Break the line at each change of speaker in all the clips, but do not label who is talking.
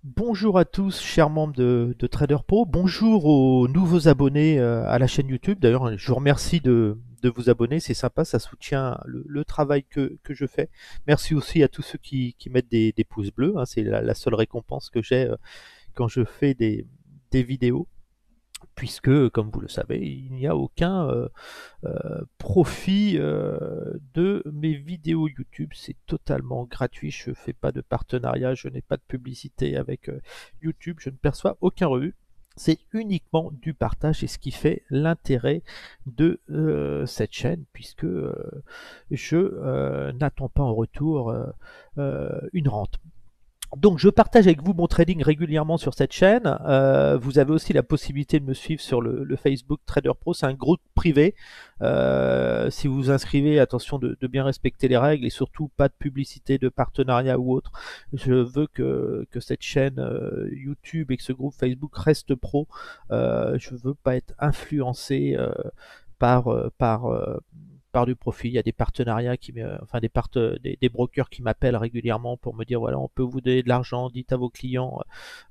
Bonjour à tous, chers membres de Trader Pro. Bonjour aux nouveaux abonnés à la chaîne YouTube. D'ailleurs, je vous remercie de vous abonner. C'est sympa, ça soutient le travail que je fais. Merci aussi à tous ceux qui mettent des pouces bleus, hein. C'est la seule récompense que j'ai quand je fais des vidéos. Puisque, comme vous le savez, il n'y a aucun profit de mes vidéos YouTube. C'est totalement gratuit. Je ne fais pas de partenariat, je n'ai pas de publicité avec YouTube, je ne perçois aucun revenu. C'est uniquement du partage et ce qui fait l'intérêt de cette chaîne, puisque je n'attends pas en retour une rente. Donc je partage avec vous mon trading régulièrement sur cette chaîne. Vous avez aussi la possibilité de me suivre sur le Facebook Trader Pro. C'est un groupe privé. Si vous vous inscrivez, attention de bien respecter les règles et surtout pas de publicité, de partenariat ou autre. Je veux que cette chaîne YouTube et que ce groupe Facebook reste pro. Je veux pas être influencé par, euh, par, euh, par du profit. Il y a des partenariats enfin des brokers qui m'appellent régulièrement pour me dire voilà, on peut vous donner de l'argent, dites à vos clients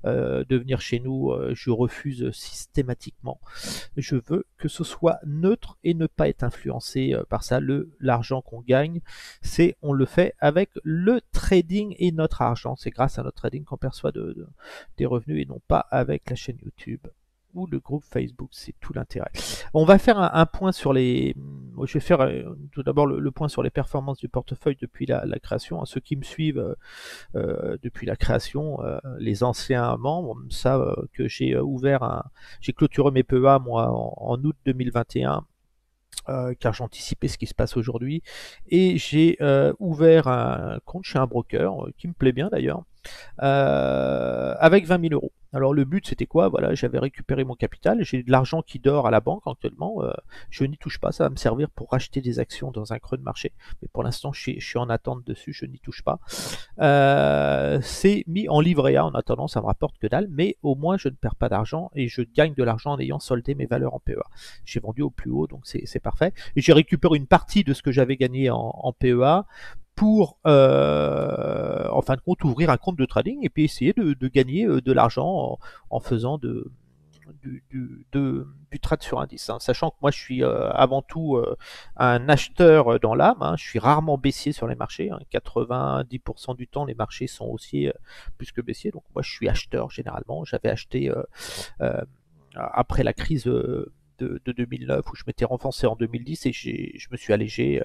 de venir chez nous. Je refuse systématiquement. Je veux que ce soit neutre et ne pas être influencé par ça. L'argent qu'on gagne, on le fait avec le trading et notre argent. C'est grâce à notre trading qu'on perçoit des revenus et non pas avec la chaîne YouTube ou le groupe Facebook. C'est tout l'intérêt. On va faire un point sur les. Je vais faire tout d'abord le point sur les performances du portefeuille depuis la création. Ceux qui me suivent depuis la création, les anciens membres savent que j'ai clôturé mes PEA moi en août 2021. Car j'anticipais ce qui se passe aujourd'hui et j'ai ouvert un compte chez un broker qui me plaît bien d'ailleurs avec 20 000 euros. Alors le but c'était quoi? Voilà, j'avais récupéré mon capital, j'ai de l'argent qui dort à la banque actuellement, je n'y touche pas, ça va me servir pour racheter des actions dans un creux de marché, mais pour l'instant je suis en attente dessus, je n'y touche pas. C'est mis en livret A en attendant, ça me rapporte que dalle, mais au moins je ne perds pas d'argent et je gagne de l'argent en ayant soldé mes valeurs en PEA. J'ai vendu au plus haut, donc c'est parfait. Et j'ai récupéré une partie de ce que j'avais gagné en PEA pour, en fin de compte, ouvrir un compte de trading et puis essayer de gagner de l'argent en faisant du trade sur indice, hein. Sachant que moi je suis avant tout un acheteur dans l'âme, hein. Je suis rarement baissier sur les marchés, hein. 90% du temps les marchés sont haussiers plus que baissiers, donc moi je suis acheteur généralement. J'avais acheté euh, après la crise de 2009 où je m'étais renforcé en 2010 et je me suis allégé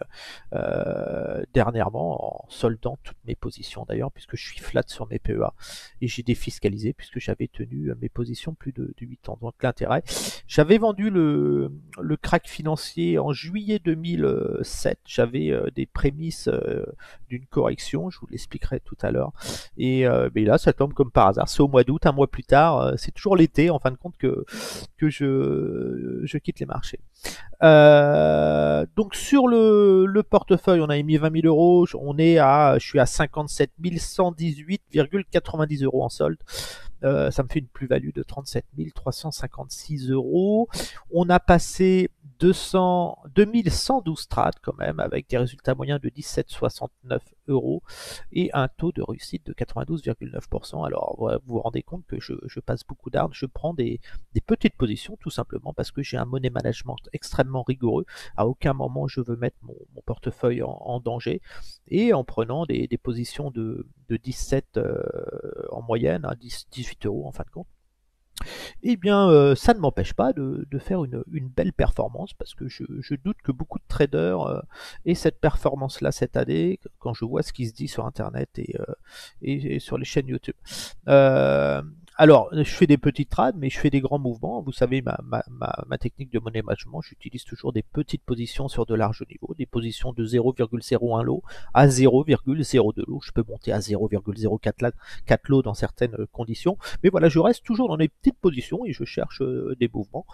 dernièrement en soldant toutes mes positions d'ailleurs, puisque je suis flat sur mes PEA et j'ai défiscalisé puisque j'avais tenu mes positions plus de 8 ans. Donc l'intérêt, j'avais vendu le crack financier en juillet 2007, j'avais des prémices d'une correction, je vous l'expliquerai tout à l'heure, et mais là ça tombe comme par hasard, c'est au mois d'août, un mois plus tard, c'est toujours l'été en fin de compte que je quitte les marchés. Donc sur le portefeuille, on a mis 20 000 euros. Je suis à 57 118,90 euros en solde. Ça me fait une plus-value de 37 356 euros. On a passé 2112 trades quand même, avec des résultats moyens de 17,69 euros et un taux de réussite de 92,9%. Alors vous vous rendez compte que je passe beaucoup d'armes, je prends des petites positions tout simplement parce que j'ai un money management extrêmement rigoureux. À aucun moment je veux mettre mon portefeuille en danger et en prenant des positions de 17 en moyenne, à 18 euros en fin de compte, eh bien, ça ne m'empêche pas de faire une belle performance parce que je doute que beaucoup de traders aient cette performance-là cette année quand je vois ce qui se dit sur Internet et sur les chaînes YouTube. Euh, alors, je fais des petites trades, mais je fais des grands mouvements. Vous savez, ma technique de money management, j'utilise toujours des petites positions sur de larges niveaux, des positions de 0,01 lot à 0,02 lot. Je peux monter à 0,04 lot dans certaines conditions. Mais voilà, je reste toujours dans des petites positions et je cherche des mouvements.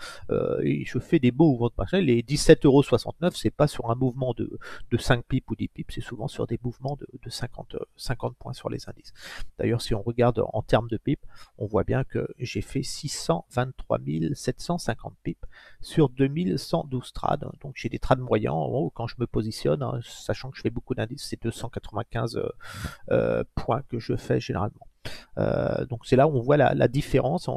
Et je fais des beaux mouvements de marché. Les 17,69 €, c'est pas sur un mouvement de 5 pips ou 10 pips, c'est souvent sur des mouvements de 50 points sur les indices. D'ailleurs, si on regarde en termes de pips, on voit bien que j'ai fait 623 750 pips sur 2112 trades. Donc j'ai des trades moyens en haut quand je me positionne, hein, sachant que je fais beaucoup d'indices, c'est 295 points que je fais généralement. Donc c'est là où on voit la différence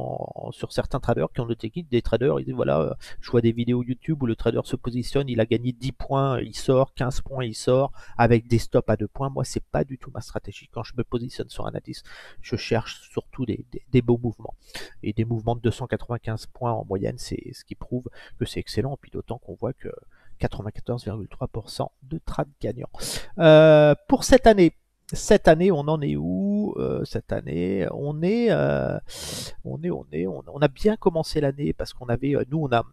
sur certains traders qui ont des techniques. Des traders, ils disent voilà, je vois des vidéos YouTube où le trader se positionne, il a gagné 10 points, il sort, 15 points, il sort, avec des stops à 2 points. Moi, c'est pas du tout ma stratégie. Quand je me positionne sur un indice, je cherche surtout des beaux mouvements. Et des mouvements de 295 points en moyenne, c'est ce qui prouve que c'est excellent. Et puis d'autant qu'on voit que 94,3% de trades gagnants. Pour cette année, on en est où cette année, on a bien commencé l'année parce qu'on avait, nous, on a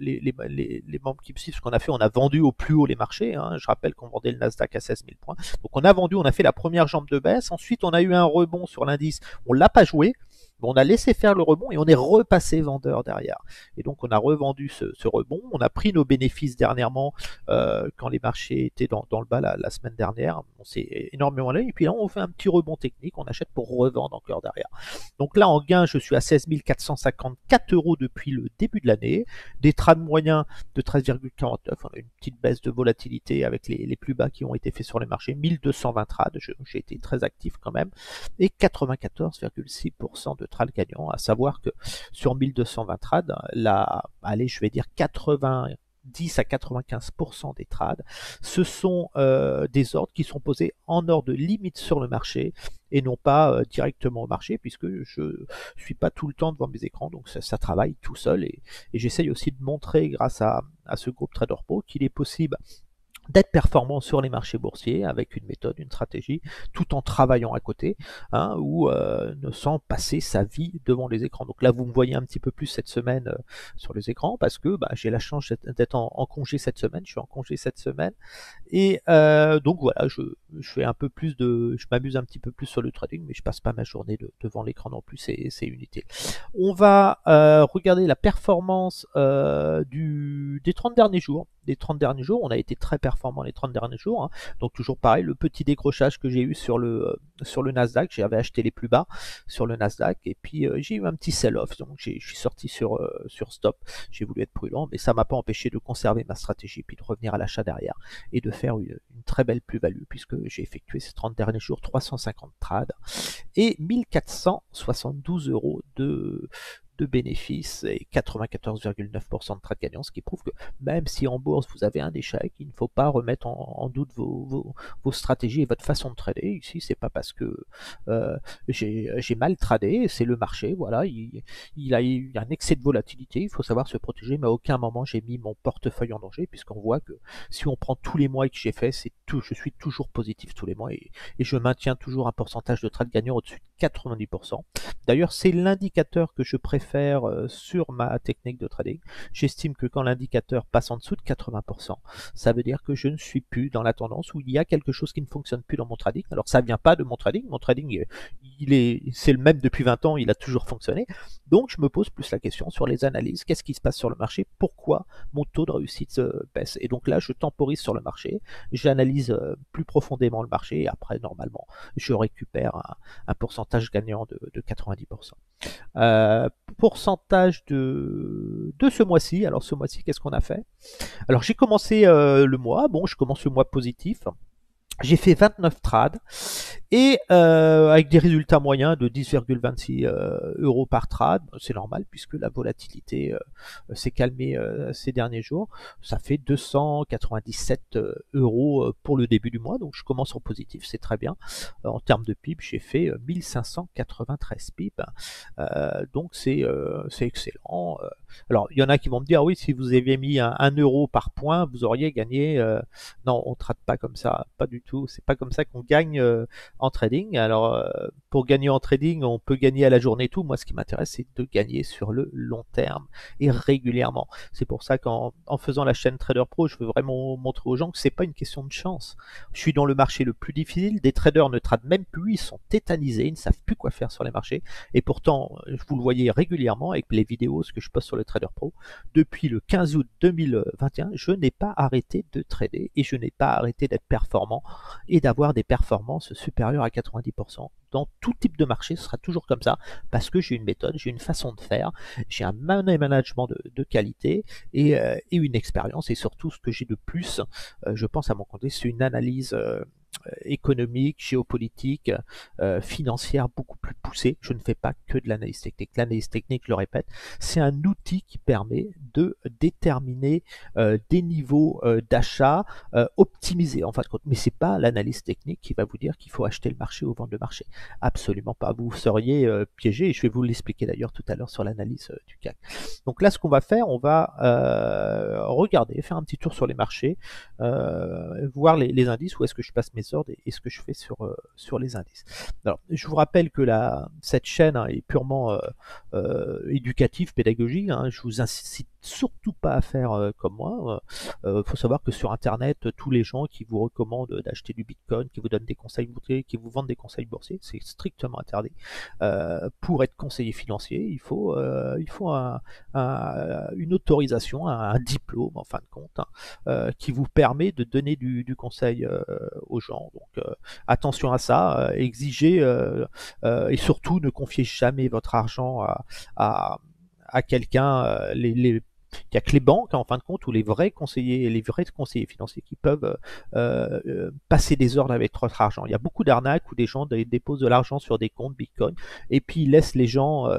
les membres qui me suivent, ce qu'on a fait, on a vendu au plus haut les marchés. Hein. Je rappelle qu'on vendait le Nasdaq à 16 000 points. Donc on a vendu, on a fait la première jambe de baisse. Ensuite, on a eu un rebond sur l'indice. On l'a pas joué. On a laissé faire le rebond et on est repassé vendeur derrière. Et donc on a revendu ce rebond. On a pris nos bénéfices dernièrement quand les marchés étaient dans le bas la semaine dernière. On s'est énormément allé. Et puis là, on fait un petit rebond technique. On achète pour revendre encore derrière. Donc là, en gain, je suis à 16 454 € depuis le début de l'année. Des trades moyens de 13,49. On a une petite baisse de volatilité avec les plus bas qui ont été faits sur les marchés. 1220 trades. J'ai été très actif quand même. Et 94,6% de trades gagnants, à savoir que sur 1220 trades, là, allez, je vais dire 10 à 95% des trades, ce sont des ordres qui sont posés en ordre de limite sur le marché et non pas directement au marché, puisque je suis pas tout le temps devant mes écrans, donc ça travaille tout seul. Et j'essaye aussi de montrer grâce à ce groupe Trader Pro qu'il est possible d'être performant sur les marchés boursiers avec une méthode, une stratégie, tout en travaillant à côté, hein, ou sans passer sa vie devant les écrans. Donc là, vous me voyez un petit peu plus cette semaine sur les écrans parce que j'ai la chance d'être en congé cette semaine. Je suis en congé cette semaine et donc voilà, je fais un peu plus je m'amuse un petit peu plus sur le trading, mais je passe pas ma journée devant l'écran non plus. C'est inutile. On va regarder la performance des 30 derniers jours. Des 30 derniers jours, on a été très performant les 30 derniers jours. Hein. Donc toujours pareil, le petit décrochage que j'ai eu sur le Nasdaq, j'avais acheté les plus bas sur le Nasdaq et puis j'ai eu un petit sell-off. Donc je suis sorti sur stop. J'ai voulu être prudent, mais ça m'a pas empêché de conserver ma stratégie puis de revenir à l'achat derrière et de faire une très belle plus-value puisque j'ai effectué ces 30 derniers jours 350 trades et 1472 € de bénéfices et 94,9% de trades gagnants, ce qui prouve que même si en bourse vous avez un échec, il ne faut pas remettre en doute vos stratégies et votre façon de trader. Ici, c'est pas parce que j'ai mal tradé, c'est le marché, voilà, il a eu un excès de volatilité, il faut savoir se protéger, mais à aucun moment j'ai mis mon portefeuille en danger, puisqu'on voit que si on prend tous les mois que j'ai fait, je suis toujours positif tous les mois et je maintiens toujours un pourcentage de trades gagnants au-dessus de 90%. D'ailleurs, c'est l'indicateur que je préfère sur ma technique de trading. J'estime que quand l'indicateur passe en dessous de 80%, ça veut dire que je ne suis plus dans la tendance où il y a quelque chose qui ne fonctionne plus dans mon trading. Alors ça vient pas de mon trading. Mon trading, c'est le même depuis 20 ans, il a toujours fonctionné. Donc je me pose plus la question sur les analyses. Qu'est-ce qui se passe sur le marché? Pourquoi mon taux de réussite baisse? Et donc là, je temporise sur le marché, j'analyse plus profondément le marché et après, normalement, je récupère un pourcentage gagnant de 90%. Pourcentage de ce mois-ci. Alors ce mois-ci, qu'est-ce qu'on a fait? Alors j'ai commencé le mois, bon, je commence le mois positif. J'ai fait 29 trades et avec des résultats moyens de 10,26 € par trade. C'est normal puisque la volatilité s'est calmée ces derniers jours. Ça fait 297 € pour le début du mois, donc je commence en positif, c'est très bien. En termes de PIB, j'ai fait 1593 PIB, donc c'est excellent. Alors il y en a qui vont me dire, oui, si vous aviez mis 1 € par point, vous auriez gagné. Non, on ne trade pas comme ça, pas du tout. C'est pas comme ça qu'on gagne en trading. Alors, pour gagner en trading, on peut gagner à la journée tout. Moi, ce qui m'intéresse, c'est de gagner sur le long terme et régulièrement. C'est pour ça qu'en faisant la chaîne Trader Pro, je veux vraiment montrer aux gens que c'est pas une question de chance. Je suis dans le marché le plus difficile. Des traders ne tradent même plus. Ils sont tétanisés. Ils ne savent plus quoi faire sur les marchés. Et pourtant, vous le voyez régulièrement avec les vidéos, ce que je poste sur le Trader Pro. Depuis le 15 août 2021, je n'ai pas arrêté de trader et je n'ai pas arrêté d'être performant et d'avoir des performances supérieures à 90%. Dans tout type de marché, ce sera toujours comme ça, parce que j'ai une méthode, j'ai une façon de faire, j'ai un management de qualité et une expérience, et surtout ce que j'ai de plus, je pense à mon côté, c'est une analyse économique, géopolitique, financière beaucoup plus poussée. Je ne fais pas que de l'analyse technique. L'analyse technique, je le répète, c'est un outil qui permet de déterminer des niveaux d'achat optimisés en fin de compte. Mais c'est pas l'analyse technique qui va vous dire qu'il faut acheter le marché ou vendre le marché. Absolument pas. Vous seriez piégé, et je vais vous l'expliquer d'ailleurs tout à l'heure sur l'analyse du CAC. Donc là, ce qu'on va faire, on va regarder, faire un petit tour sur les marchés, voir les indices, où est-ce que je passe mes ordres et ce que je fais sur les indices. Alors, je vous rappelle que cette chaîne est purement éducative, pédagogique. Je vous incite surtout pas à faire comme moi. Faut savoir que sur Internet, tous les gens qui vous recommandent d'acheter du Bitcoin, qui vous donnent des conseils boursiers, qui vous vendent des conseils boursiers, c'est strictement interdit. Pour être conseiller financier, il faut une autorisation, un diplôme en fin de compte, qui vous permet de donner du conseil aux gens. Donc attention à ça, exigez et surtout ne confiez jamais votre argent à quelqu'un. Il n'y a que les banques, en fin de compte, ou les vrais conseillers financiers qui peuvent passer des ordres avec votre argent. Il y a beaucoup d'arnaques où des gens déposent de l'argent sur des comptes Bitcoin et puis ils laissent les gens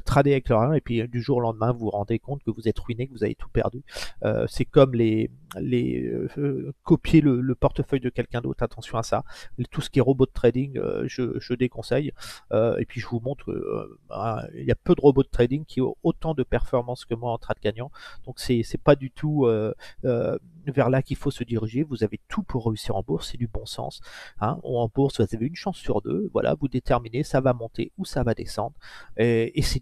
trader avec leur argent, et puis du jour au lendemain, vous vous rendez compte que vous êtes ruiné, que vous avez tout perdu. C'est comme copier le portefeuille de quelqu'un d'autre. Attention à ça. Tout ce qui est robot de trading, je déconseille. Et puis je vous montre il y a peu de robots de trading qui ont autant de performance que moi en trade gagnant. Donc c'est pas du tout vers là qu'il faut se diriger. Vous avez tout pour réussir en bourse, c'est du bon sens. En bourse, vous avez une chance sur deux. Voilà, vous déterminez, ça va monter ou ça va descendre. Et c'est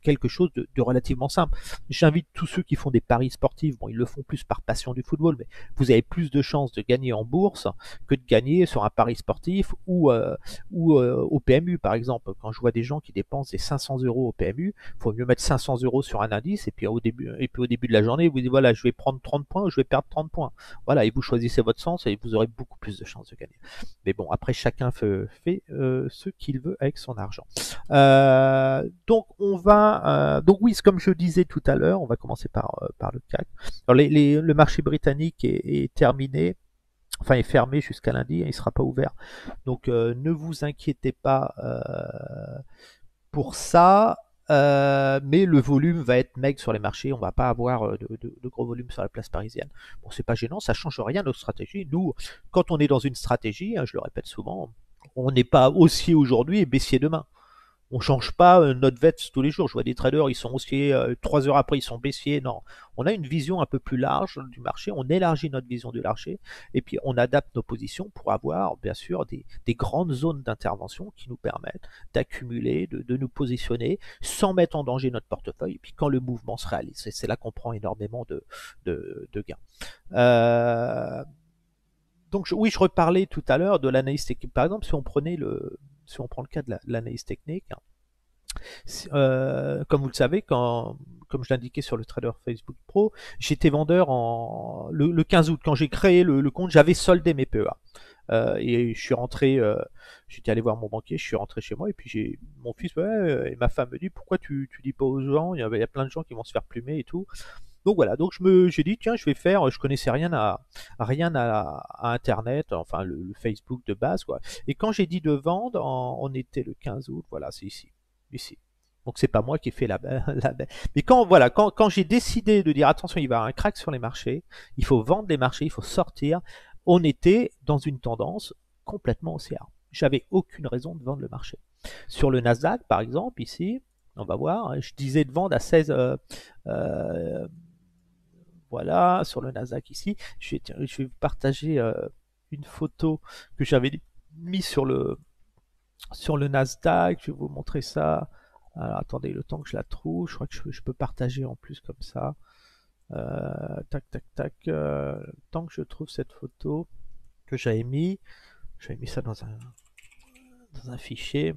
quelque chose de relativement simple. J'invite tous ceux qui font des paris sportifs. Bon, ils le font plus par passion du football, mais vous avez plus de chances de gagner en bourse que de gagner sur un pari sportif ou au PMU, par exemple. Quand je vois des gens qui dépensent des 500 euros au PMU, il faut mieux mettre 500 euros sur un indice, et puis au début de la journée, vous dites voilà, je vais prendre 30 points ou je vais perdre 30 points. Voilà, et vous choisissez votre sens et vous aurez beaucoup plus de chances de gagner. Mais bon, après, chacun fait ce qu'il veut avec son argent. Donc donc oui, comme je disais tout à l'heure, on va commencer par le CAC. Alors le marché britannique est terminé, enfin est fermé jusqu'à lundi, il ne sera pas ouvert. Donc ne vous inquiétez pas pour ça. Mais le volume va être maigre sur les marchés, on va pas avoir de gros volume sur la place parisienne. Bon, c'est pas gênant, ça change rien à notre stratégie. Nous, quand on est dans une stratégie, je le répète souvent, on n'est pas haussier aujourd'hui et baissier demain. On change pas notre veste tous les jours. Je vois des traders, ils sont haussiers, 3 heures après ils sont baissiers. Non, on a une vision un peu plus large du marché, on élargit notre vision du marché, et puis on adapte nos positions pour avoir bien sûr des grandes zones d'intervention qui nous permettent d'accumuler, de nous positionner sans mettre en danger notre portefeuille. Et puis quand le mouvement se réalise, c'est là qu'on prend énormément de gains. Donc oui, je reparlais tout à l'heure de l'analyse technique. Par exemple, si on prend le cas de l'analyse technique, comme vous le savez, comme je l'indiquais sur le Trader Facebook Pro, j'étais vendeur le 15 août. Quand j'ai créé le compte, j'avais soldé mes PEA. Et je suis rentré, j'étais allé voir mon banquier, je suis rentré chez moi, et puis j'ai mon fils et ma femme me dit pourquoi tu dis pas aux gens, il y a plein de gens qui vont se faire plumer et tout. Donc voilà, donc j'ai dit tiens, je vais faire, je connaissais rien à Internet, enfin le Facebook de base quoi. Et quand j'ai dit de vendre, on était le 15 août, voilà, c'est ici. Donc c'est pas moi qui ai fait mais quand j'ai décidé de dire attention, il va y avoir un crack sur les marchés, il faut vendre les marchés, il faut sortir, on était dans une tendance complètement haussière. J'avais aucune raison de vendre le marché. Sur le Nasdaq par exemple, ici, on va voir, je disais de vendre à 16 voilà, sur le Nasdaq ici, je vais vous partager une photo que j'avais mis sur le Nasdaq. Je vais vous montrer ça. Alors attendez, le temps que je la trouve, je crois que je peux partager en plus comme ça. Tac, tac, tac. Le temps que je trouve cette photo que j'avais mis ça dans un fichier.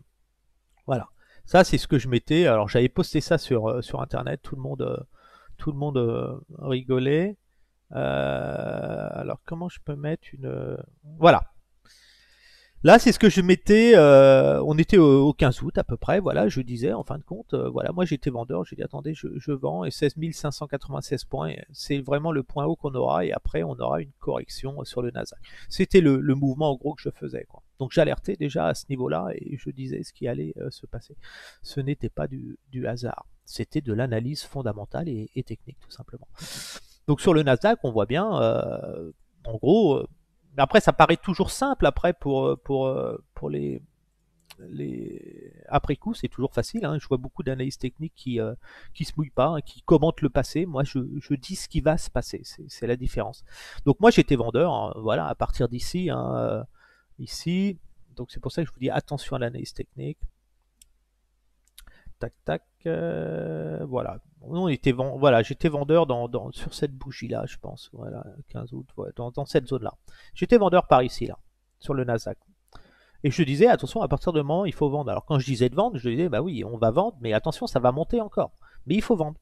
Voilà. Ça, c'est ce que je mettais. Alors, j'avais posté ça sur Internet. Tout le monde rigolait. Alors, comment je peux mettre une... Voilà. Là, c'est ce que je mettais. On était au 15 août à peu près. Voilà, je disais en fin de compte, voilà, moi j'étais vendeur. J'ai dit attendez, je vends et 16 596 points, c'est vraiment le point haut qu'on aura et après on aura une correction sur le Nasdaq. C'était le mouvement en gros que je faisais, quoi. Donc j'alertais déjà à ce niveau-là et je disais ce qui allait se passer. Ce n'était pas du hasard, c'était de l'analyse fondamentale et technique tout simplement. Donc sur le Nasdaq, on voit bien, en gros. Mais après, ça paraît toujours simple après pour les après coup, c'est toujours facile. Hein. Je vois beaucoup d'analystes techniques qui se mouillent pas, hein, qui commentent le passé. Moi, je dis ce qui va se passer. C'est la différence. Donc moi, j'étais vendeur. Hein, voilà, à partir d'ici, hein, ici. Donc c'est pour ça que je vous dis attention à l'analyse technique. Tac tac. Voilà. On était voilà, j'étais vendeur sur cette bougie là, je pense. Voilà, 15 août, ouais, dans cette zone là. J'étais vendeur par ici là, sur le Nasdaq. Et je disais, attention, à partir de moment, il faut vendre. Alors quand je disais de vendre, je disais, bah oui, on va vendre, mais attention, ça va monter encore. Mais il faut vendre.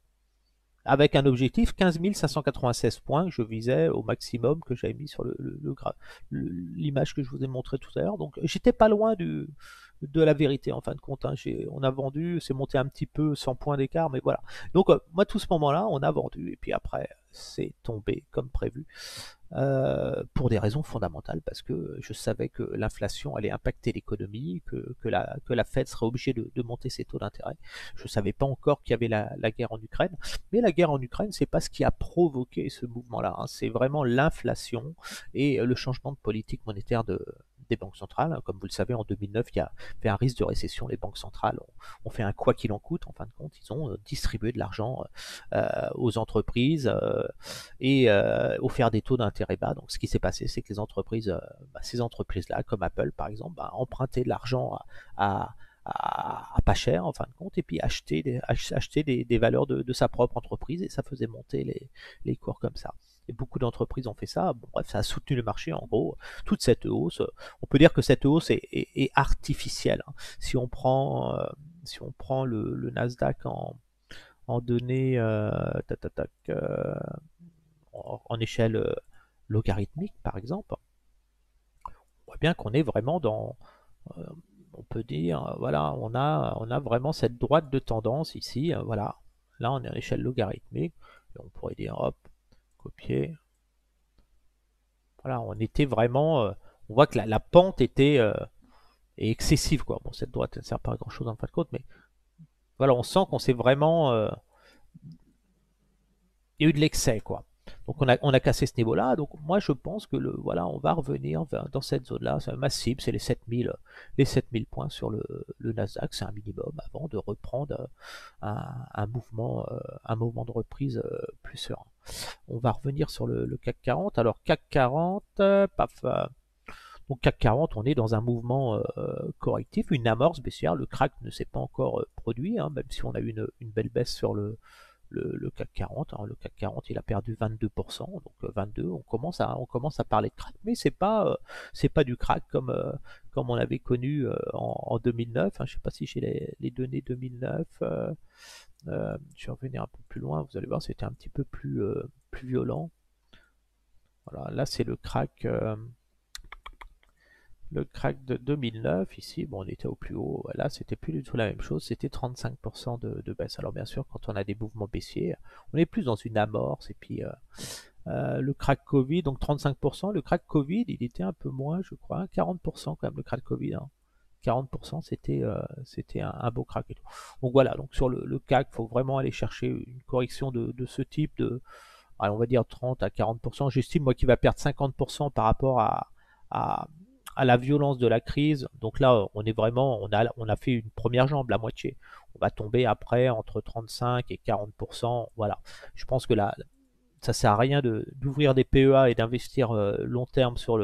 Avec un objectif 15 596 points que je visais au maximum que j'avais mis sur l'image que je vous ai montré tout à l'heure. Donc j'étais pas loin de la vérité en fin de compte. Hein. On a vendu, c'est monté un petit peu 100 points d'écart, mais voilà. Donc moi, tout ce moment-là, on a vendu. Et puis après, c'est tombé comme prévu. Pour des raisons fondamentales, parce que je savais que l'inflation allait impacter l'économie, que la Fed serait obligée de monter ses taux d'intérêt. Je ne savais pas encore qu'il y avait la guerre en Ukraine, mais la guerre en Ukraine, c'est pas ce qui a provoqué ce mouvement-là. Hein. C'est vraiment l'inflation et le changement de politique monétaire des banques centrales. Comme vous le savez, en 2009, il y a fait un risque de récession. Les banques centrales ont fait un quoi qu'il en coûte. En fin de compte, ils ont distribué de l'argent aux entreprises et offert des taux d'intérêt bas. Donc, ce qui s'est passé, c'est que les entreprises, ces entreprises-là, comme Apple par exemple, empruntaient de l'argent à pas cher en fin de compte, et puis acheter des valeurs de sa propre entreprise, et ça faisait monter les cours comme ça. Et beaucoup d'entreprises ont fait ça. Bon, bref, ça a soutenu le marché en gros. Toute cette hausse, on peut dire que cette hausse est artificielle. Hein. Si on prend le Nasdaq en données en échelle logarithmique, par exemple, on voit bien qu'on est vraiment euh, on peut dire, voilà, on a vraiment cette droite de tendance ici, voilà. Là, on est en échelle logarithmique, et on pourrait dire, hop, copier. Voilà, on était vraiment, on voit que la pente était est excessive, quoi. Bon, cette droite, elle ne sert pas à grand chose en fin de compte, mais voilà, on sent qu'on s'est vraiment, il y a eu de l'excès, quoi. Donc on a cassé ce niveau-là. Donc moi je pense que voilà, on va revenir dans cette zone-là. C'est ma cible, c'est les 7000 points sur le Nasdaq, c'est un minimum avant de reprendre un mouvement de reprise plus serein. On va revenir sur le CAC 40. Alors CAC 40, paf. Donc CAC 40, on est dans un mouvement correctif, une amorce baissière. Le crack ne s'est pas encore produit, hein, même si on a eu une belle baisse sur le CAC 40. Hein. Le CAC 40, il a perdu 22%, donc 22, on commence à parler de crack, mais c'est pas du crack comme on avait connu en 2009. Hein. Je ne sais pas si j'ai les données 2009. Je vais revenir un peu plus loin, vous allez voir, c'était un petit peu plus violent. Voilà, là c'est le crack de 2009, ici, bon, on était au plus haut, là, c'était plus du tout la même chose, c'était 35% de baisse. Alors bien sûr, quand on a des mouvements baissiers, on est plus dans une amorce, et puis le crack Covid, donc 35%, le crack Covid, il était un peu moins, je crois, 40% quand même, le crack Covid, hein. 40%, c'était un beau crack et tout. Donc voilà, donc sur le CAC, il faut vraiment aller chercher une correction de ce type, on va dire 30 à 40%. J'estime, moi, qu'il va perdre 50% par rapport à, à la violence de la crise. Donc là, on est vraiment, on a fait une première jambe, la moitié. On va tomber après entre 35 et 40%. Voilà. Je pense que là, ça sert à rien d'ouvrir des PEA et d'investir long terme sur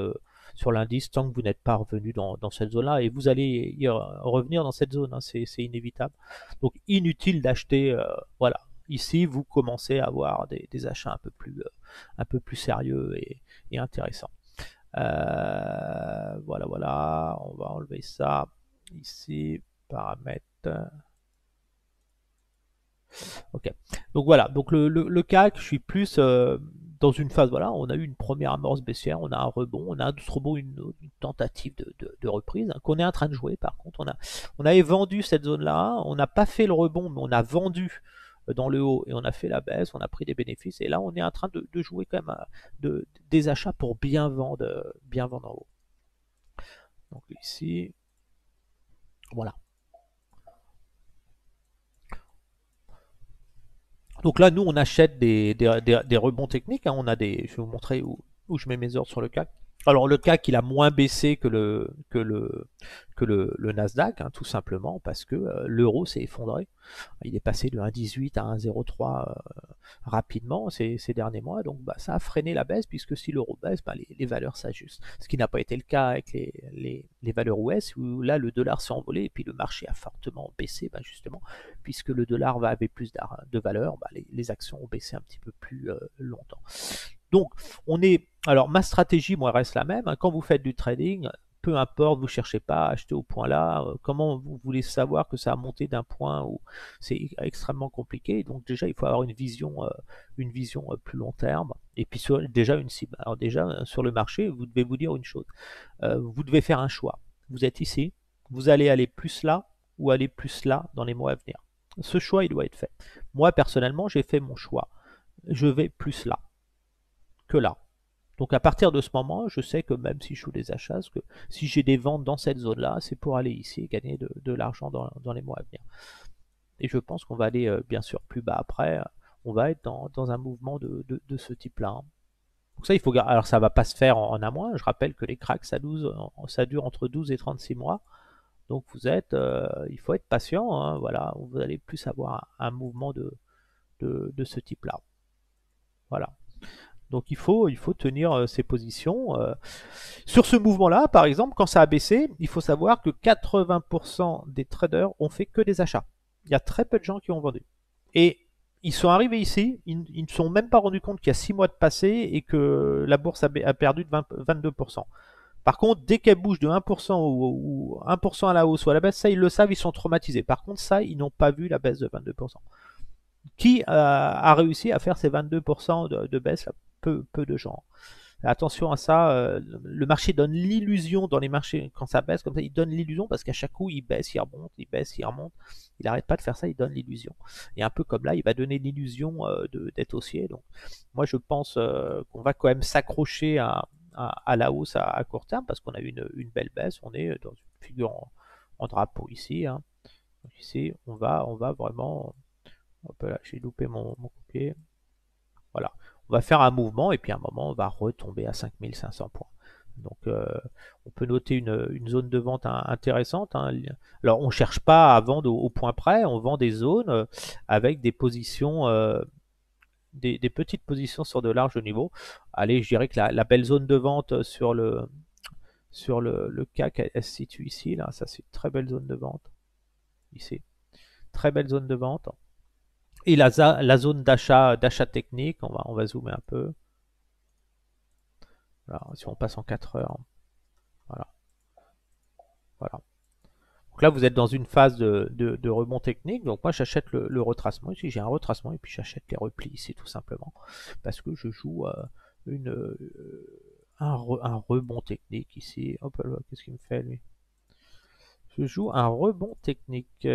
l'indice tant que vous n'êtes pas revenu dans cette zone-là, et vous allez y revenir dans cette zone, hein, c'est inévitable. Donc inutile d'acheter, voilà. Ici, vous commencez à avoir des achats un peu plus sérieux et intéressants. Voilà, voilà, on va enlever ça ici, paramètres. Ok. Donc voilà, donc le CAC, je suis plus dans une phase, voilà, on a eu une première amorce baissière, on a un rebond, on a un autre rebond, une tentative de reprise, hein, qu'on est en train de jouer. Par contre, on avait vendu cette zone-là, on n'a pas fait le rebond, mais on a vendu dans le haut et on a fait la baisse, on a pris des bénéfices, et là on est en train de jouer quand même des achats pour bien vendre en haut. Donc ici, voilà. Donc là, nous, on achète des rebonds techniques, hein. On a des, je vais vous montrer où je mets mes ordres sur le CAC. Alors le CAC, il a moins baissé que le Nasdaq, hein, tout simplement parce que l'euro s'est effondré. Il est passé de 1,18 à 1,03 rapidement ces derniers mois, donc bah, ça a freiné la baisse, puisque si l'euro baisse, bah, les valeurs s'ajustent. Ce qui n'a pas été le cas avec les valeurs US, où là le dollar s'est envolé et puis le marché a fortement baissé, bah, justement, puisque le dollar avait plus de valeur, bah, les actions ont baissé un petit peu plus longtemps. Donc, alors ma stratégie, moi, reste la même, hein. Quand vous faites du trading, peu importe, vous ne cherchez pas à acheter au point là. Comment vous voulez savoir que ça a monté d'un point où c'est extrêmement compliqué? Donc déjà, il faut avoir une vision plus long terme. Et puis déjà une cible. Alors déjà, sur le marché, vous devez vous dire une chose. Vous devez faire un choix. Vous êtes ici, vous allez aller plus là ou aller plus là dans les mois à venir. Ce choix, il doit être fait. Moi, personnellement, j'ai fait mon choix. Je vais plus là que là. Donc à partir de ce moment, je sais que même si je joue des achats, que si j'ai des ventes dans cette zone-là, c'est pour aller ici et gagner de l'argent dans les mois à venir. Et je pense qu'on va aller bien sûr plus bas après. On va être dans un mouvement de ce type-là. Donc ça, il faut. Alors ça va pas se faire en un mois. Je rappelle que les cracks, ça dure entre 12 et 36 mois. Donc il faut être patient. Hein, voilà, vous allez plus avoir un mouvement de ce type-là. Voilà. Donc il faut tenir ses positions. Sur ce mouvement-là, par exemple, quand ça a baissé, il faut savoir que 80% des traders ont fait que des achats. Il y a très peu de gens qui ont vendu. Et ils sont arrivés ici, ils ne se sont même pas rendus compte qu'il y a 6 mois de passé et que la bourse a perdu de 22%. Par contre, dès qu'elle bouge de 1% ou 1% à la hausse ou à la baisse, ça ils le savent, ils sont traumatisés. Par contre, ça, ils n'ont pas vu la baisse de 22%. Qui a réussi à faire ces 22% de baisse là? Peu de gens. Attention à ça, le marché donne l'illusion dans les marchés, quand ça baisse comme ça, il donne l'illusion parce qu'à chaque coup il baisse, il remonte, il baisse, il remonte. Il n'arrête pas de faire ça, il donne l'illusion. Et un peu comme là, il va donner l'illusion d'être haussier. Donc moi je pense qu'on va quand même s'accrocher à la hausse à court terme parce qu'on a eu une belle baisse. On est dans une figure en drapeau ici. Hein. Donc ici, on va vraiment. Hop là, j'ai loupé mon copier. Voilà. On va faire un mouvement et puis à un moment, on va retomber à 5500 points. Donc, on peut noter une zone de vente intéressante. Hein. Alors, on ne cherche pas à vendre au point près, on vend des zones avec des positions, des petites positions sur de larges niveaux. Allez, je dirais que la belle zone de vente sur le CAC, elle se situe ici. Là. Ça, c'est une très belle zone de vente. Ici. Très belle zone de vente. Et la zone d'achat technique, on va zoomer un peu. Alors, si on passe en 4 heures, voilà. Voilà. Donc là, vous êtes dans une phase de rebond technique. Donc moi, j'achète le retracement. Ici, j'ai un retracement et puis j'achète les replis ici, tout simplement. Parce que je joue un rebond technique ici. Hop là, qu'est-ce qu'il me fait, lui? Je joue un rebond technique.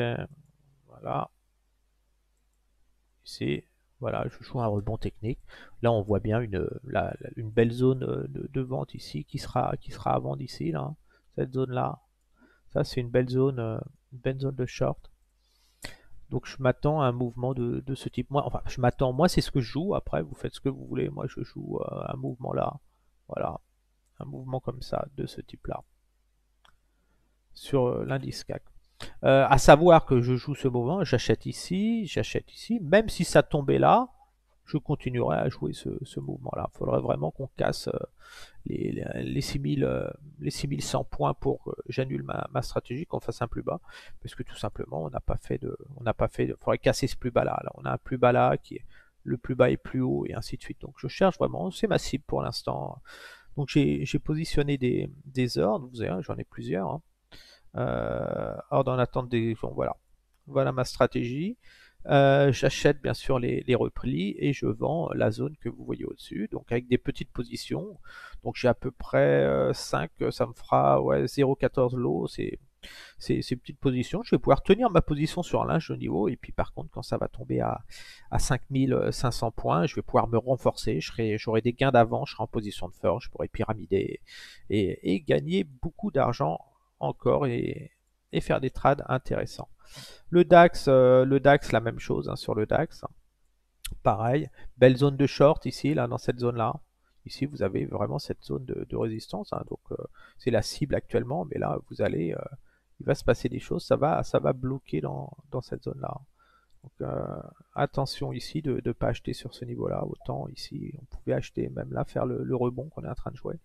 Voilà. Ici. Voilà, je joue un rebond technique. Là, on voit bien une belle zone de vente ici qui sera à vendre ici, là. Cette zone-là. Ça, c'est une belle zone de short. Donc, je m'attends à un mouvement de ce type. Moi, enfin, moi, c'est ce que je joue. Après, vous faites ce que vous voulez. Moi, je joue un mouvement là. Voilà. Un mouvement comme ça, de ce type-là. Sur l'indice CAC. À savoir que je joue ce mouvement, j'achète ici, même si ça tombait là, je continuerai à jouer ce mouvement-là. Il faudrait vraiment qu'on casse les 6100 points pour que j'annule ma stratégie, qu'on fasse un plus bas, parce que tout simplement, on n'a pas fait il faudrait casser ce plus bas là. Là, on a un plus bas là qui est le plus bas est plus haut et ainsi de suite. Donc je cherche vraiment, c'est ma cible pour l'instant. Donc j'ai positionné des ordres, vous savez, j'en ai plusieurs. Ordre en attente des... Bon, voilà ma stratégie. J'achète bien sûr les replis et je vends la zone que vous voyez au-dessus, donc avec des petites positions. Donc j'ai à peu près 5, ça me fera ouais, 0,14 lots, ces petites positions. Je vais pouvoir tenir ma position sur un linge de niveau, et puis par contre quand ça va tomber à 5500 points, je vais pouvoir me renforcer, j'aurai des gains d'avant, je serai en position de force, je pourrai pyramider et gagner beaucoup d'argent encore et faire des trades intéressants. Le DAX, la même chose hein, sur le DAX. Pareil, belle zone de short ici, là, dans cette zone-là. Ici, vous avez vraiment cette zone de résistance. Hein, donc, c'est la cible actuellement, mais là, il va se passer des choses. Ça va bloquer dans cette zone-là. Donc, attention ici de ne pas acheter sur ce niveau-là. Autant ici, on pouvait acheter, même là, faire le rebond qu'on est en train de jouer.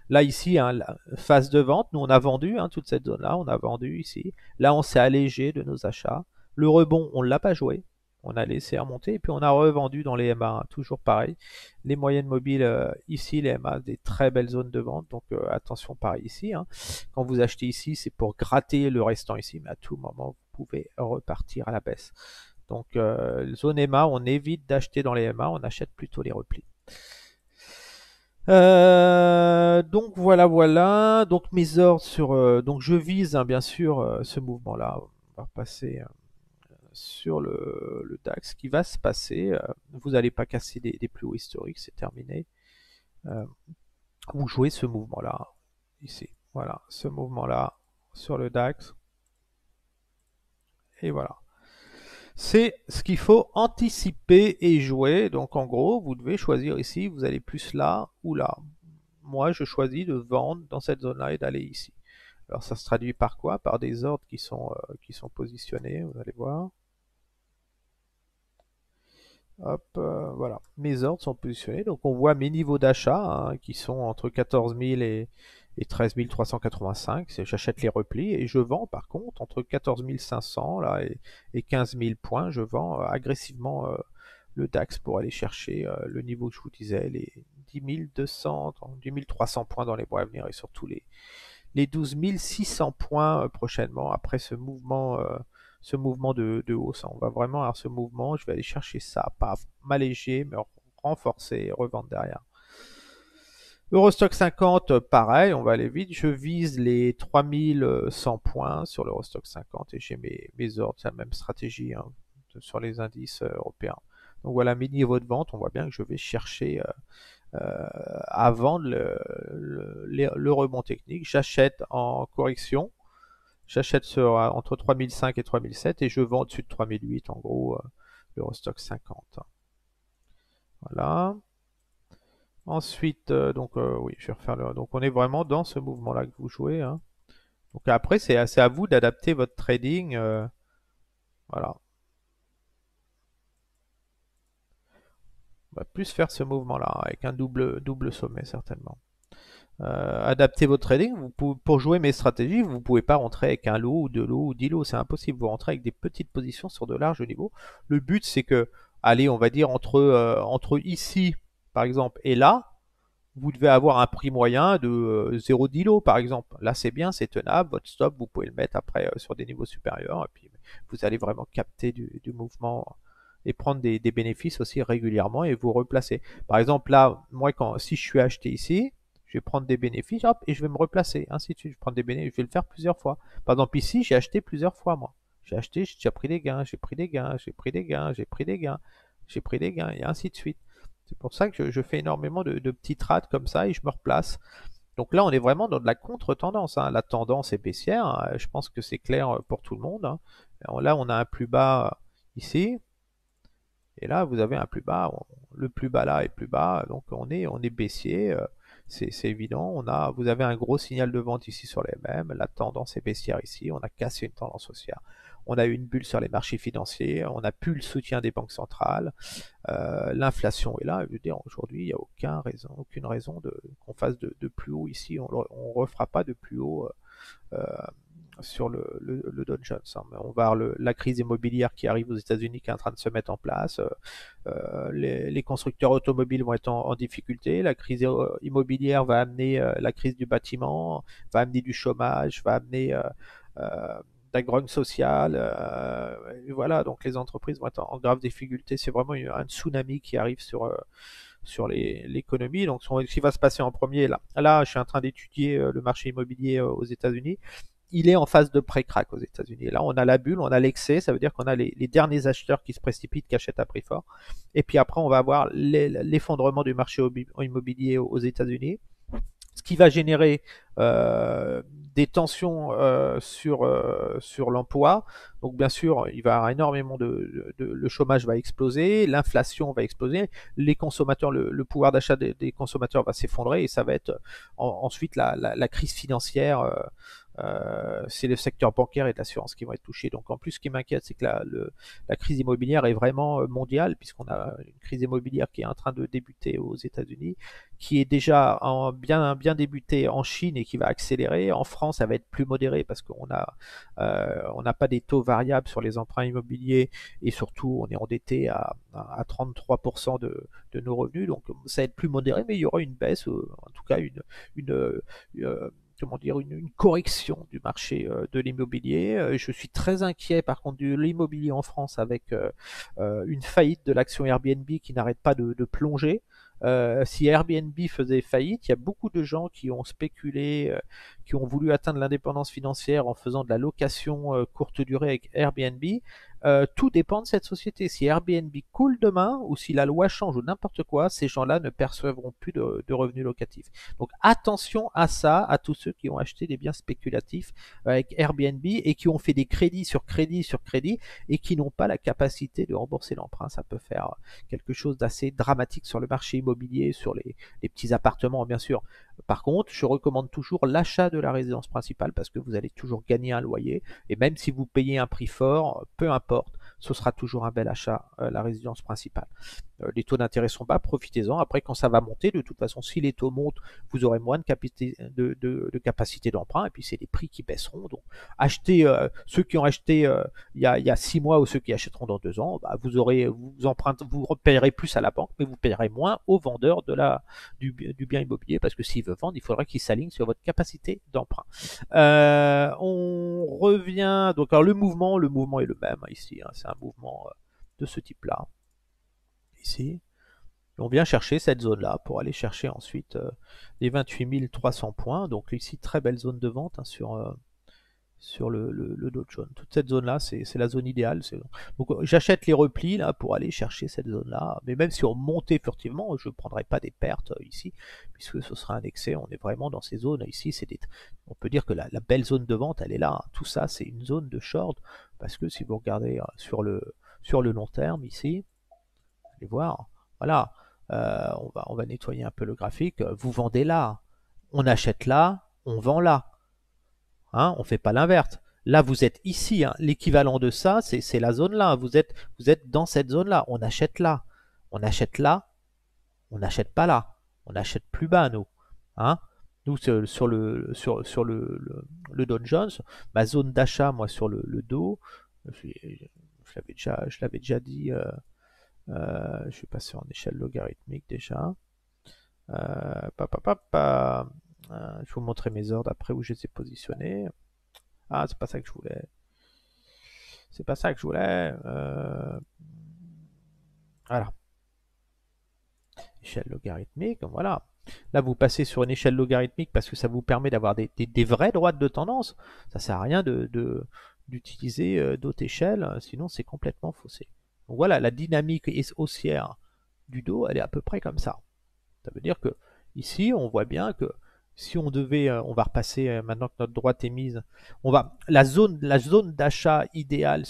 Là, ici, hein, la phase de vente, nous, on a vendu hein, toute cette zone-là. On a vendu ici. Là, on s'est allégé de nos achats. Le rebond, on ne l'a pas joué. On a laissé remonter et puis on a revendu dans les MA, hein, toujours pareil. Les moyennes mobiles, ici, les MA, des très belles zones de vente. Donc, attention, pareil ici. Hein. Quand vous achetez ici, c'est pour gratter le restant ici. Mais à tout moment, vous pouvez repartir à la baisse. Donc, zone EMA, on évite d'acheter dans les EMA, on achète plutôt les replis. Donc voilà, voilà. Donc mes ordres sur, donc je vise hein, bien sûr ce mouvement-là. On va passer sur le DAX. Ce qui va se passer, vous n'allez pas casser des plus hauts historiques, c'est terminé. Vous jouez ce mouvement-là ici. Voilà, ce mouvement-là sur le DAX. Et voilà. C'est ce qu'il faut anticiper et jouer. Donc en gros, vous devez choisir ici, vous allez plus là ou là. Moi, je choisis de vendre dans cette zone-là et d'aller ici. Alors ça se traduit par quoi? Par des ordres qui sont positionnés, vous allez voir. Hop, voilà. Mes ordres sont positionnés. Donc on voit mes niveaux d'achat hein, qui sont entre 14 000 et 13 385. J'achète les replis et je vends par contre entre 14 500 là, et 15 000 points. Je vends agressivement le DAX pour aller chercher le niveau que je vous disais, les 10 200, 10 300 points dans les mois à venir et surtout les 12 600 points prochainement après ce mouvement de hausse. On va vraiment avoir ce mouvement, je vais aller chercher ça, pas m'alléger, mais renforcer et revendre derrière. Eurostock 50, pareil, on va aller vite. Je vise les 3100 points sur l'Eurostock 50 et j'ai mes ordres, c'est la même stratégie hein, sur les indices européens. Donc voilà mes niveaux de vente, on voit bien que je vais chercher à vendre le rebond technique. J'achète en correction, j'achète entre 3005 et 3007 et je vends au-dessus de 3008 en gros l'Eurostock 50. Voilà. Ensuite, oui, je vais refaire le. Donc on est vraiment dans ce mouvement-là que vous jouez. Hein. Donc après, c'est à vous d'adapter votre trading. Voilà. On va plus faire ce mouvement-là avec un double sommet certainement. Adapter votre trading. Pour jouer mes stratégies, vous ne pouvez pas rentrer avec un lot ou deux lots ou 10 lots. C'est impossible. Vous rentrez avec des petites positions sur de larges niveaux. Le but, c'est que, allez, on va dire entre ici, par exemple, et là, vous devez avoir un prix moyen de 0,10 lots par exemple. Là, c'est bien, c'est tenable. Votre stop, vous pouvez le mettre après sur des niveaux supérieurs. Et puis, vous allez vraiment capter du mouvement et prendre des bénéfices aussi régulièrement et vous replacer. Par exemple, là, moi, si je suis acheté ici, je vais prendre des bénéfices, hop, et je vais me replacer. Ainsi de suite, je vais prendre des bénéfices, je vais le faire plusieurs fois. Par exemple, ici, j'ai acheté plusieurs fois, moi. J'ai acheté, j'ai déjà pris des gains, j'ai pris des gains, j'ai pris des gains, j'ai pris des gains, j'ai pris des gains, et ainsi de suite. C'est pour ça que je fais énormément de petits trades comme ça et je me replace. Donc là, on est vraiment dans de la contre-tendance. Hein. La tendance est baissière. Hein. Je pense que c'est clair pour tout le monde. Hein. Là, on a un plus bas ici. Et là, vous avez un plus bas. Le plus bas là est plus bas. Donc on est baissier. C'est évident. Vous avez un gros signal de vente ici sur les mêmes. La tendance est baissière ici. On a cassé une tendance haussière. On a eu une bulle sur les marchés financiers. On n'a plus le soutien des banques centrales. L'inflation est là. Je veux dire, aujourd'hui, il n'y a aucune raison qu'on fasse de plus haut ici. On ne refera pas de plus haut sur le Dow Jones. Hein. On va avoir la crise immobilière qui arrive aux États-Unis qui est en train de se mettre en place. Les constructeurs automobiles vont être en difficulté. La crise immobilière va amener la crise du bâtiment, va amener du chômage, va amener la grogne sociale. Et voilà, donc les entreprises vont être en grave difficulté. C'est vraiment un tsunami qui arrive sur l'économie. Donc, ce qui va se passer en premier, là je suis en train d'étudier le marché immobilier aux États-Unis. Il est en phase de pré-crack aux États-Unis. Là, on a la bulle, on a l'excès, ça veut dire qu'on a les derniers acheteurs qui se précipitent, qui achètent à prix fort. Et puis après, on va avoir l'effondrement du marché immobilier aux États-Unis, ce qui va générer des tensions sur l'emploi. Donc bien sûr, il va y avoir énormément le chômage va exploser, l'inflation va exploser, les consommateurs, le pouvoir d'achat des consommateurs va s'effondrer et ça va être ensuite la crise financière. C'est le secteur bancaire et de l'assurance qui vont être touchés. Donc en plus, ce qui m'inquiète, c'est que la crise immobilière est vraiment mondiale, puisqu'on a une crise immobilière qui est en train de débuter aux États-Unis, qui est déjà bien débuté en Chine et qui va accélérer. En France, ça va être plus modéré parce on n'a pas des taux variables sur les emprunts immobiliers et surtout on est endetté à 33% de nos revenus. Donc ça va être plus modéré, mais il y aura une baisse, en tout cas une comment dire, une correction du marché de l'immobilier. Je suis très inquiet par contre de l'immobilier en France avec une faillite de l'action Airbnb qui n'arrête pas de plonger. Si Airbnb faisait faillite, il y a beaucoup de gens qui ont spéculé, qui ont voulu atteindre l'indépendance financière en faisant de la location courte durée avec Airbnb. Tout dépend de cette société. Si Airbnb coule demain ou si la loi change ou n'importe quoi, ces gens-là ne percevront plus de revenus locatifs. Donc attention à ça, à tous ceux qui ont acheté des biens spéculatifs avec Airbnb et qui ont fait des crédits sur crédit sur crédit et qui n'ont pas la capacité de rembourser l'emprunt. Ça peut faire quelque chose d'assez dramatique sur le marché immobilier, sur les petits appartements bien sûr. Par contre, je recommande toujours l'achat de la résidence principale parce que vous allez toujours gagner un loyer et même si vous payez un prix fort, peu importe, ce sera toujours un bel achat, la résidence principale. Les taux d'intérêt sont bas, profitez-en. Après, quand ça va monter, de toute façon, si les taux montent, vous aurez moins de capacité d'emprunt, et puis c'est les prix qui baisseront. Donc, achetez, ceux qui ont acheté il y a 6 mois ou ceux qui achèteront dans 2 ans, bah, vous paierez plus à la banque, mais vous paierez moins au vendeur du bien immobilier, parce que s'il veut vendre, il faudra qu'il s'aligne sur votre capacité d'emprunt. On revient, donc alors le mouvement est le même ici, hein, c'est un mouvement de ce type-là. Ici, on vient chercher cette zone-là pour aller chercher ensuite les 28 300 points. Donc ici, très belle zone de vente hein, sur le Dow Jones. Toute cette zone-là, c'est la zone idéale. Donc j'achète les replis là pour aller chercher cette zone-là. Mais même si on montait furtivement, je ne prendrais pas des pertes ici, puisque ce sera un excès. On est vraiment dans ces zones. Ici, on peut dire que la belle zone de vente, elle est là. Tout ça, c'est une zone de short, parce que si vous regardez sur le long terme ici, allez voir, voilà, on va nettoyer un peu le graphique. Vous vendez là, on achète là, on vend là. Hein, on ne fait pas l'inverse. Là, vous êtes ici. Hein. L'équivalent de ça, c'est la zone là. Vous êtes dans cette zone là. On achète là. On achète là. On n'achète pas là. On achète plus bas, nous. Hein. Nous, sur le Dow Jones, ma zone d'achat, moi, sur le Dow, je l'avais déjà dit. Je vais passer en échelle logarithmique déjà. Je vais vous montrer mes ordres après où je les ai positionnés. Ah, c'est pas ça que je voulais. C'est pas ça que je voulais. Voilà. Échelle logarithmique, voilà. Là, vous passez sur une échelle logarithmique parce que ça vous permet d'avoir des vraies droites de tendance. Ça sert à rien d'utiliser d'autres échelles, sinon c'est complètement faussé. Donc voilà, la dynamique haussière du dos, elle est à peu près comme ça. Ça veut dire que ici, on voit bien que si on devait, on va repasser maintenant que notre droite est mise, la zone d'achat idéale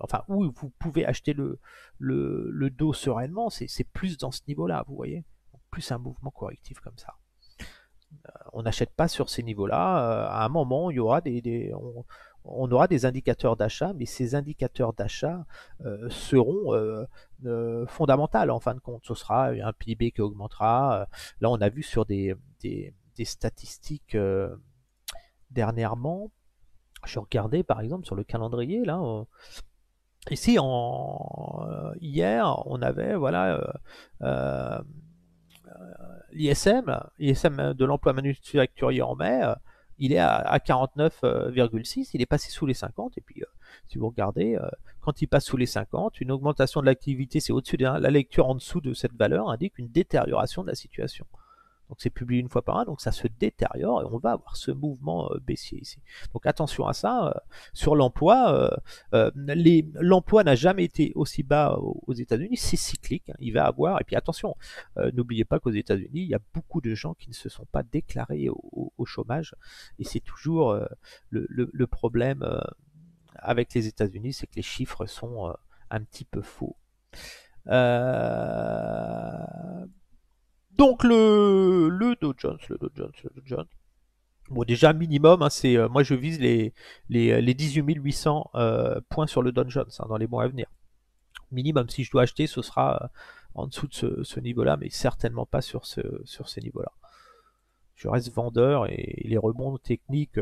enfin où vous pouvez acheter le dos sereinement, c'est plus dans ce niveau-là, vous voyez, plus un mouvement correctif comme ça. On n'achète pas sur ces niveaux-là. À un moment, il y aura on aura des indicateurs d'achat, mais ces indicateurs d'achat seront fondamentaux en fin de compte. Ce sera un PIB qui augmentera. Là, on a vu sur des statistiques dernièrement. Je regardais par exemple sur le calendrier là. Ici, hier, on avait voilà l'ISM de l'emploi manufacturier en mai. il est à 49,6, il est passé sous les 50, et puis si vous regardez, quand il passe sous les 50, une augmentation de l'activité, c'est au-dessus de 1, la lecture en dessous de cette valeur indique une détérioration de la situation. Donc c'est publié une fois par an, donc ça se détériore et on va avoir ce mouvement baissier ici. Donc attention à ça. Sur l'emploi, l'emploi n'a jamais été aussi bas aux États-Unis, c'est cyclique, hein, il va avoir, et puis attention, n'oubliez pas qu'aux États-Unis, il y a beaucoup de gens qui ne se sont pas déclarés au chômage, et c'est toujours le problème avec les États-Unis, c'est que les chiffres sont un petit peu faux. Donc le Dow Jones. Bon, déjà minimum, hein, c'est moi je vise les 18 800 points sur le Dow Jones hein, dans les mois à venir. Minimum, si je dois acheter, ce sera en dessous de ce niveau-là, mais certainement pas sur ces niveaux-là. Je reste vendeur et les rebonds techniques.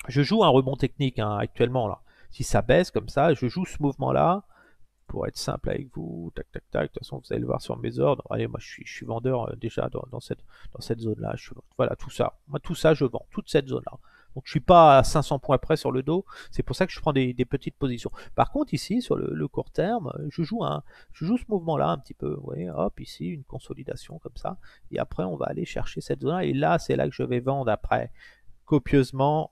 Je joue un rebond technique hein, actuellement là. Si ça baisse comme ça, je joue ce mouvement-là. Pour être simple avec vous, tac tac tac, de toute façon vous allez le voir sur mes ordres. Allez, moi je suis vendeur déjà dans cette zone-là. Voilà, tout ça. Moi tout ça je vends, toute cette zone-là. Donc je suis pas à 500 points près sur le dos, c'est pour ça que je prends des petites positions. Par contre ici, sur le court terme, je joue ce mouvement-là un petit peu. Vous voyez, hop, ici, une consolidation comme ça. Et après on va aller chercher cette zone-là. Et là, c'est là que je vais vendre après, copieusement.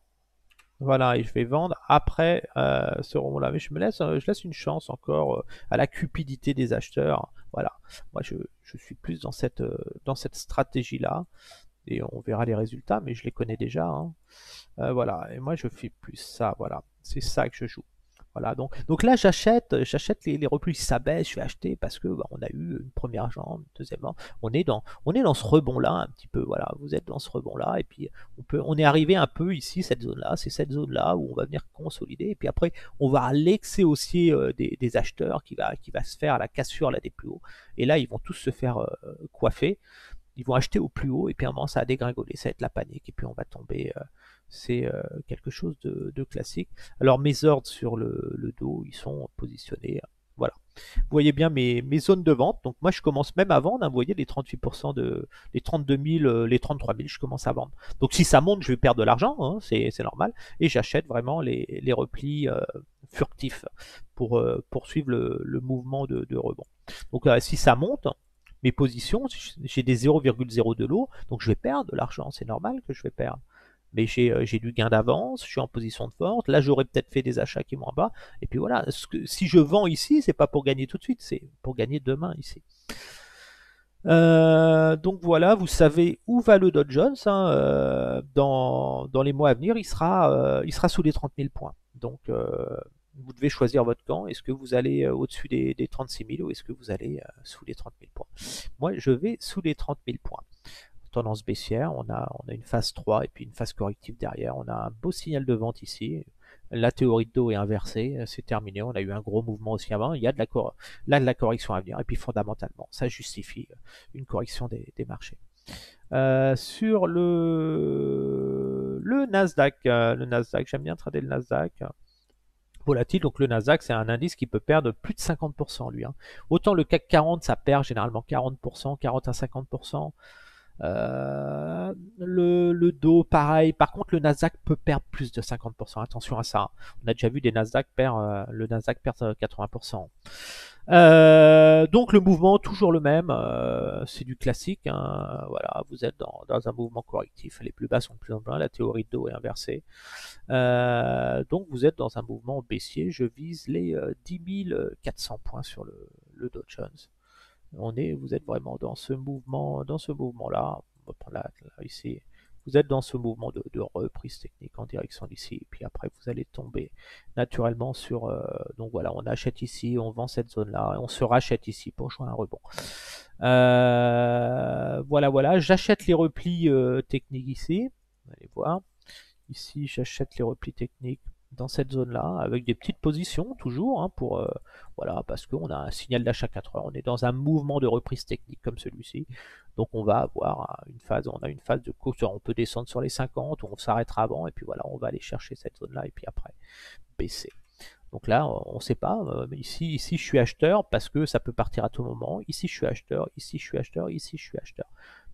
Voilà, et je vais vendre après ce rebond-là. Mais je laisse une chance encore à la cupidité des acheteurs. Voilà, moi je suis plus dans cette stratégie-là. Et on verra les résultats, mais je les connais déjà. Hein. Voilà, et moi je fais plus ça, voilà. C'est ça que je joue. Voilà, donc là j'achète les replis, si ça baisse, je vais acheter parce que bah, on a eu une première jambe, une deuxième jambe. On est dans ce rebond-là un petit peu, voilà, vous êtes dans ce rebond-là, et puis on est arrivé un peu ici, cette zone-là, c'est cette zone-là où on va venir consolider, et puis après on va à l'excès haussier des acheteurs qui va se faire à la cassure là des plus hauts, et là ils vont tous se faire coiffer. Ils vont acheter au plus haut et puis à un moment ça a dégringolé, ça va être la panique et puis on va tomber. C'est quelque chose de classique. Alors mes ordres sur le dos, ils sont positionnés. Voilà. Vous voyez bien mes zones de vente. Donc moi je commence même à vendre. Hein, vous voyez les 38% les 32 000, les 33 000, je commence à vendre. Donc si ça monte, je vais perdre de l'argent, hein, c'est normal. Et j'achète vraiment les replis furtifs pour poursuivre le mouvement de rebond. Donc si ça monte, mes positions, j'ai des 0,02 lots, donc je vais perdre de l'argent, c'est normal que je vais perdre. Mais j'ai du gain d'avance, je suis en position de force, là j'aurais peut-être fait des achats qui vont en bas, et puis voilà, si je vends ici, c'est pas pour gagner tout de suite, c'est pour gagner demain ici. Donc voilà, vous savez où va le Dow Jones, hein, dans les mois à venir, il sera sous les 30 000 points. Donc vous devez choisir votre camp. Est-ce que vous allez au-dessus des 36 000 ou est-ce que vous allez sous les 30 000 points? Moi, je vais sous les 30 000 points. Tendance baissière, on a une phase 3 et puis une phase corrective derrière. On a un beau signal de vente ici. La théorie de dos est inversée, c'est terminé. On a eu un gros mouvement aussi avant. Il y a de la correction à venir. Et puis fondamentalement, ça justifie une correction des marchés. Sur le Nasdaq, j'aime bien trader le Nasdaq volatile. Donc le Nasdaq, c'est un indice qui peut perdre plus de 50% lui. Hein. Autant le CAC 40, ça perd généralement 40%, 40 à 50%. Le Dow, pareil. Par contre, le Nasdaq peut perdre plus de 50%. Attention à ça. On a déjà vu le Nasdaq perd 80%. Donc le mouvement toujours le même, c'est du classique. Hein. Voilà, vous êtes dans un mouvement correctif. Les plus bas sont plus en bas. La théorie de dos est inversée. Donc vous êtes dans un mouvement baissier. Je vise les 10 400 points sur le Dow Jones. Vous êtes vraiment dans ce mouvement-là. On va prendre là, ici. Vous êtes dans ce mouvement de reprise technique en direction d'ici. Et puis après, vous allez tomber naturellement sur. Donc voilà, on achète ici, on vend cette zone-là, et on se rachète ici pour jouer un rebond. Voilà. J'achète les replis techniques ici. Vous allez voir. Ici, j'achète les replis techniques dans cette zone-là, avec des petites positions toujours, hein, voilà, parce qu'on a un signal d'achat 4 heures, on est dans un mouvement de reprise technique comme celui-ci, donc on va avoir on a une phase de course, on peut descendre sur les 50, on s'arrêtera avant, et puis voilà, on va aller chercher cette zone-là, et puis après, baisser. Donc là, on ne sait pas, mais ici je suis acheteur, parce que ça peut partir à tout moment, ici je suis acheteur, ici je suis acheteur, ici je suis acheteur.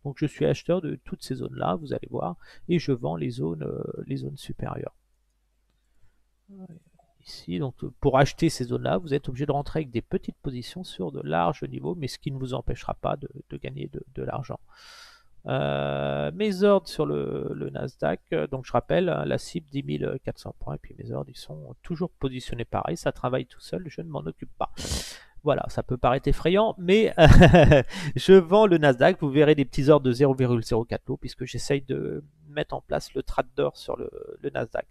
Donc je suis acheteur de toutes ces zones-là, vous allez voir, et je vends les zones supérieures. Ici, donc pour acheter ces zones-là, vous êtes obligé de rentrer avec des petites positions sur de larges niveaux, mais ce qui ne vous empêchera pas de gagner de l'argent. Mes ordres sur le Nasdaq, donc je rappelle, la cible 10 400 points, et puis mes ordres, ils sont toujours positionnés pareil, ça travaille tout seul, je ne m'en occupe pas. Voilà, ça peut paraître effrayant, mais je vends le Nasdaq, vous verrez des petits ordres de 0,04 lots, puisque j'essaye de mettre en place le trade d'or sur le Nasdaq.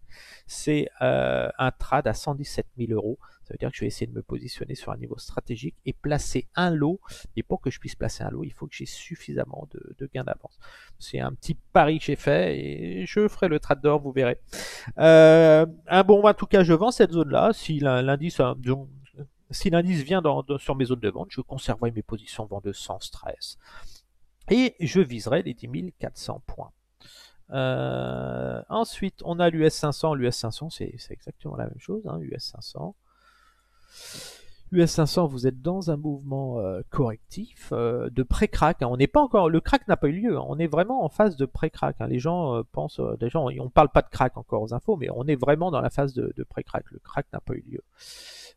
C'est un trade à 117 000 euros. Ça veut dire que je vais essayer de me positionner sur un niveau stratégique et placer un lot. Et pour que je puisse placer un lot, il faut que j'ai suffisamment de gains d'avance. C'est un petit pari que j'ai fait et je ferai le trade d'or, vous verrez. Bon, en tout cas, je vends cette zone-là. Si l'indice, si l'indice vient sur mes zones de vente, je conserverai mes positions vendeuses sans stress. Et je viserai les 10 400 points. Ensuite, on a l'US 500. L'US 500, c'est exactement la même chose. Hein, US 500. US 500, vous êtes dans un mouvement correctif de pré-crack. Hein. On n'est pas encore, le crack n'a pas eu lieu. Hein. On est vraiment en phase de pré-crack. Hein. Les gens pensent, déjà, on parle pas de crack encore aux infos, mais on est vraiment dans la phase de pré-crack. Le crack n'a pas eu lieu.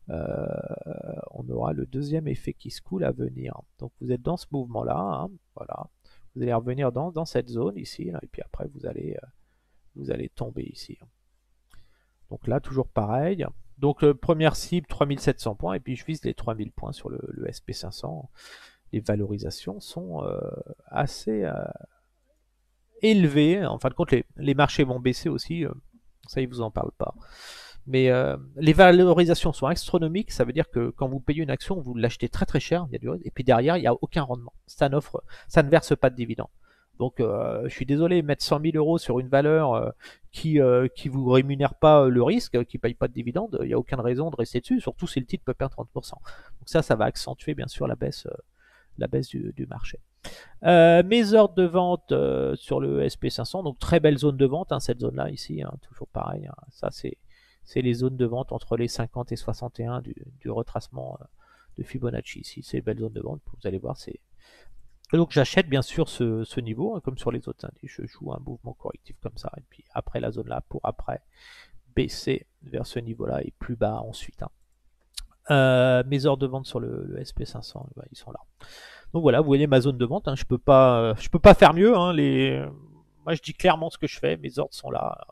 On aura le deuxième effet qui se coule à venir. Donc vous êtes dans ce mouvement-là. Hein. Voilà. Vous allez revenir dans cette zone ici, là, et puis après vous allez tomber ici. Donc là, toujours pareil. Donc première cible, 3700 points, et puis je vise les 3000 points sur le SP500. Les valorisations sont assez élevées. En fin de compte, les marchés vont baisser aussi. Ça, ils vous en parlent pas. Mais les valorisations sont astronomiques, ça veut dire que quand vous payez une action, vous l'achetez très très cher, et puis derrière, il n'y a aucun rendement. Ça ne verse pas de dividendes. Donc je suis désolé, mettre 100 000 euros sur une valeur qui vous rémunère pas le risque, qui ne paye pas de dividendes, il n'y a aucune raison de rester dessus, surtout si le titre peut perdre 30%. Donc ça va accentuer bien sûr la baisse du marché. Mes ordres de vente sur le SP500, donc très belle zone de vente, hein, cette zone-là ici, hein, toujours pareil, hein, ça c'est les zones de vente entre les 50 et 61 du retracement de Fibonacci. Ici, c'est les belles zones de vente. Vous allez voir, c'est. Donc j'achète bien sûr ce niveau, hein, comme sur les autres indices. Je joue un mouvement correctif comme ça. Et puis après la zone là, pour après baisser vers ce niveau-là et plus bas ensuite. Hein. Mes ordres de vente sur le SP500, bah, ils sont là. Donc voilà, vous voyez ma zone de vente. Hein, je peux pas faire mieux. Hein, moi, je dis clairement ce que je fais. Mes ordres sont là.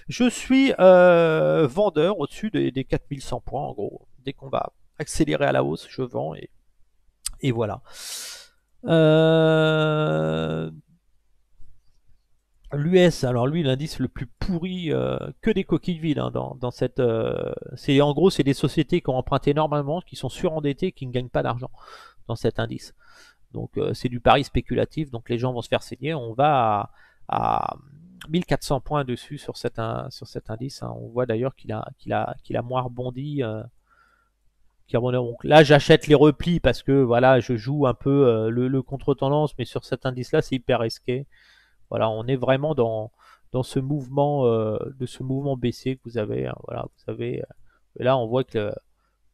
Je suis vendeur au-dessus des 4100 points en gros. Dès qu'on va accélérer à la hausse, je vends et voilà. L'US, alors lui l'indice le plus pourri, que des coquilles vides hein, dans cette. En gros c'est des sociétés qui ont emprunté énormément, qui sont surendettées, qui ne gagnent pas d'argent dans cet indice. Donc c'est du pari spéculatif, donc les gens vont se faire saigner. On va à 1400 points dessus sur cet indice. Hein. On voit d'ailleurs qu'il a moins rebondi. Donc là, j'achète les replis parce que voilà, je joue un peu le contre-tendance, mais sur cet indice-là, c'est hyper risqué. Voilà, on est vraiment dans ce mouvement baissier que vous avez. Hein. Voilà, vous avez. Et là, on voit que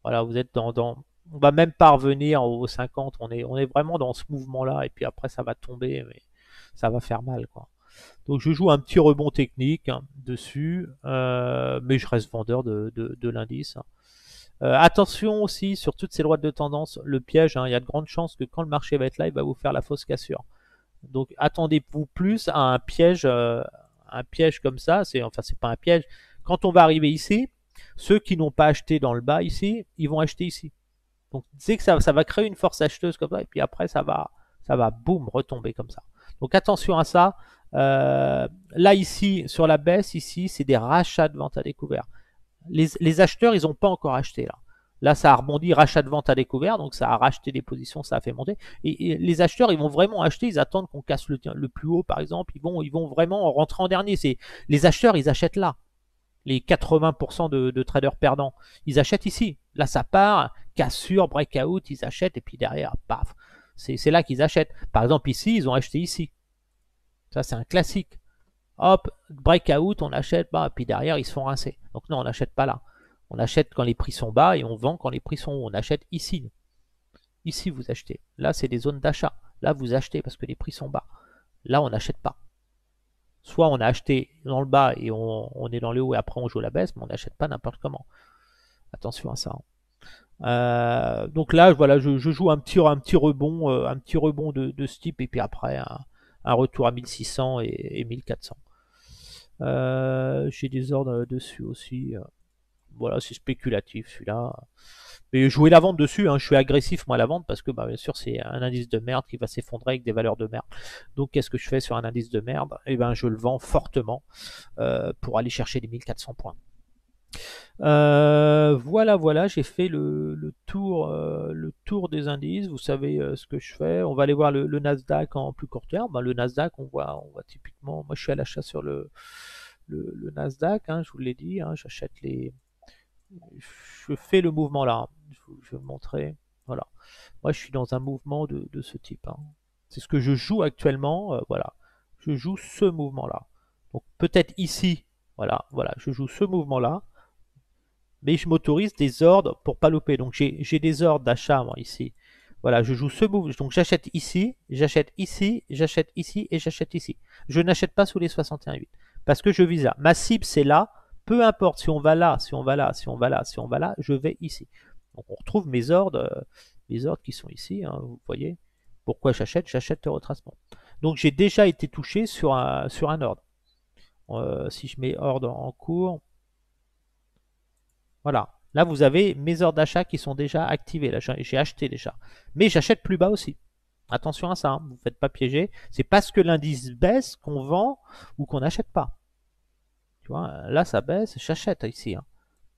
voilà, vous êtes on va même pas revenir aux 50. On est vraiment dans ce mouvement-là, et puis après, ça va tomber, mais ça va faire mal, quoi. Donc je joue un petit rebond technique hein, dessus, mais je reste vendeur de l'indice. Hein. Attention aussi sur toutes ces droites de tendance, le piège, hein, il y a de grandes chances que quand le marché va être là, il va vous faire la fausse cassure. Donc attendez-vous plus à un piège comme ça, c'est pas un piège. Quand on va arriver ici, ceux qui n'ont pas acheté dans le bas ici, ils vont acheter ici. Donc c'est que ça va créer une force acheteuse comme ça, et puis après ça va boum retomber comme ça. Donc attention à ça. Là ici sur la baisse ici, c'est des rachats de vente à découvert. Les acheteurs, ils n'ont pas encore acheté là. Là, ça a rebondi, rachat de vente à découvert, donc ça a racheté des positions, ça a fait monter. Et les acheteurs, ils vont vraiment acheter, ils attendent qu'on casse le plus haut, par exemple. Ils vont vraiment rentrer en dernier. Les acheteurs, ils achètent là. Les 80% de traders perdants, ils achètent ici. Là, ça part, cassure, breakout, ils achètent, et puis derrière, paf. C'est là qu'ils achètent. Par exemple, ici, ils ont acheté ici. Ça, c'est un classique. Hop, breakout, on achète, bah, puis derrière, ils se font rincer. Donc non, on n'achète pas là. On achète quand les prix sont bas et on vend quand les prix sont hauts. On achète ici. Ici, vous achetez. Là, c'est des zones d'achat. là vous achetez parce que les prix sont bas. Là, on n'achète pas. Soit on a acheté dans le bas et on est dans le haut et après on joue la baisse, mais on n'achète pas n'importe comment. Attention à ça. Donc là, voilà, je joue un petit rebond de ce type et puis après un retour à 1600 et 1400. J'ai des ordres dessus aussi. Voilà, c'est spéculatif celui-là. Mais jouer la vente dessus, hein, je suis agressif moi à la vente parce que bah, bien sûr c'est un indice de merde qui va s'effondrer avec des valeurs de merde. Donc qu'est-ce que je fais sur un indice de merde? Eh ben je le vends fortement pour aller chercher les 1400 points. Voilà, j'ai fait le tour des indices. Vous savez ce que je fais. On va aller voir le Nasdaq en plus court terme. Ben, le Nasdaq, on voit typiquement. Moi, je suis à l'achat sur le Nasdaq. Hein, je vous l'ai dit. Hein, j'achète les. Je fais le mouvement là. Je vais vous montrer. Voilà. Moi, je suis dans un mouvement de ce type. Hein. C'est ce que je joue actuellement. Voilà. Je joue ce mouvement là. Donc peut-être ici. Voilà. Je joue ce mouvement là mais je m'autorise des ordres pour pas louper. Donc j'ai des ordres d'achat moi ici. Voilà, je joue ce move. Donc j'achète ici, j'achète ici, j'achète ici et j'achète ici. Je n'achète pas sous les 61,8 parce que je vise là. Ma cible c'est là. Peu importe si on va là, si on va là, si on va là, si on va là, je vais ici. Donc on retrouve mes ordres qui sont ici. Hein, vous voyez. Pourquoi j'achète? J'achète le retracement. Donc j'ai déjà été touché sur un ordre. Si je mets ordre en cours, voilà. Là, vous avez mes ordres d'achat qui sont déjà activés. Là, j'ai acheté déjà. Mais j'achète plus bas aussi. Attention à ça, hein. Vous ne faites pas piéger. C'est parce que l'indice baisse qu'on vend ou qu'on n'achète pas. Tu vois, là, ça baisse, j'achète ici. Hein.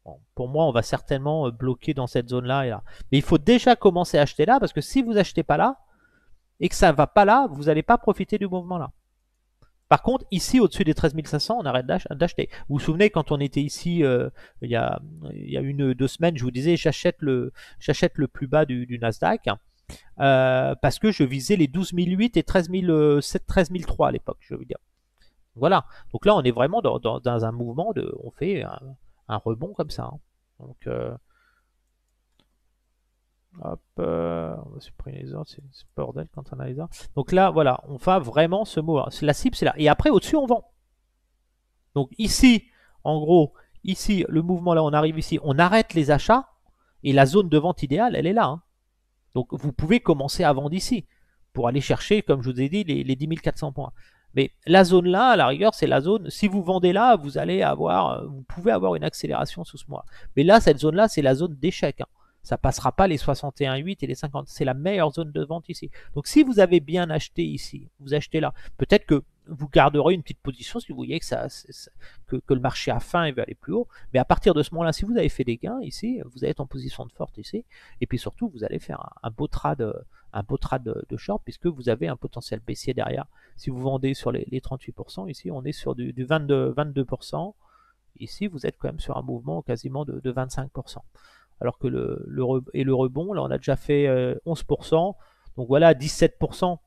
Bon, pour moi, on va certainement bloquer dans cette zone-là et là. Mais il faut déjà commencer à acheter là parce que si vous achetez pas là et que ça ne va pas là, vous n'allez pas profiter du mouvement là. Par contre, ici, au-dessus des 13 500, on arrête d'acheter. Vous vous souvenez, quand on était ici, il y a 2 semaines, je vous disais, j'achète le plus bas du Nasdaq, parce que je visais les 12 008 et 13 003 à l'époque, je veux dire. Voilà. Donc là, on est vraiment dans un mouvement on fait un rebond comme ça. Hein. Donc, hop, on va supprimer les ordres, c'est bordel quand on a les ordres. Donc là, voilà, on va vraiment ce mot. La cible, c'est là. Et après, au-dessus, on vend. Donc ici, en gros, ici, le mouvement là, on arrive ici, on arrête les achats, et la zone de vente idéale, elle est là. Hein. Donc vous pouvez commencer à vendre ici, pour aller chercher, comme je vous ai dit, les 10 400 points. Mais la zone là, à la rigueur, c'est la zone, si vous vendez là, vous pouvez avoir une accélération sous ce mois. Mais là, cette zone là, c'est la zone d'échec. Hein. Ça passera pas les 61,8 et les 50. C'est la meilleure zone de vente ici. Donc si vous avez bien acheté ici, vous achetez là, peut-être que vous garderez une petite position si vous voyez que le marché a faim et veut aller plus haut. Mais à partir de ce moment-là, si vous avez fait des gains ici, vous allez être en position de forte ici. Et puis surtout, vous allez faire un beau trade de short puisque vous avez un potentiel baissier derrière. Si vous vendez sur les 38%, ici on est sur du 22%. Ici, vous êtes quand même sur un mouvement quasiment de 25%. Alors que le rebond, là on a déjà fait 11%. Donc voilà, 17%.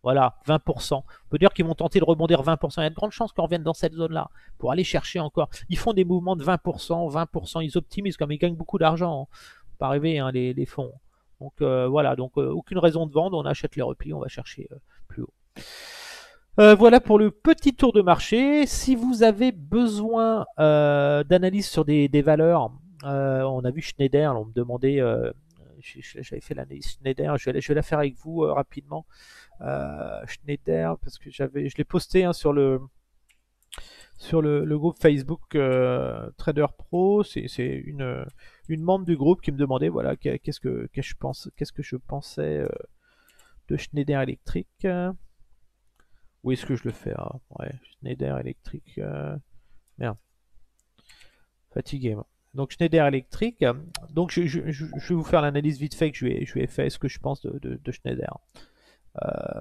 Voilà, 20%. On peut dire qu'ils vont tenter de rebondir 20%. Il y a de grandes chances qu'on revienne dans cette zone-là pour aller chercher encore. Ils font des mouvements de 20%, 20%. Ils optimisent comme ils gagnent beaucoup d'argent. Hein. Pas rêver, hein, les fonds. Donc voilà, donc aucune raison de vendre. On achète les replis, on va chercher plus haut. Voilà pour le petit tour de marché. Si vous avez besoin d'analyse sur des valeurs, on a vu Schneider, là, on me demandait, j'avais fait l'analyse Schneider, je vais la faire avec vous rapidement. Schneider, parce que je l'ai posté hein, sur le groupe Facebook Trader Pro. C'est une membre du groupe qui me demandait voilà qu'est-ce que je pensais de Schneider Electric. Où est-ce que je le fais hein ouais, Schneider Electric. Merde. Fatigué. Moi. Donc Schneider Electric. Donc je vais vous faire l'analyse vite fait que je lui ai fait ce que je pense de Schneider.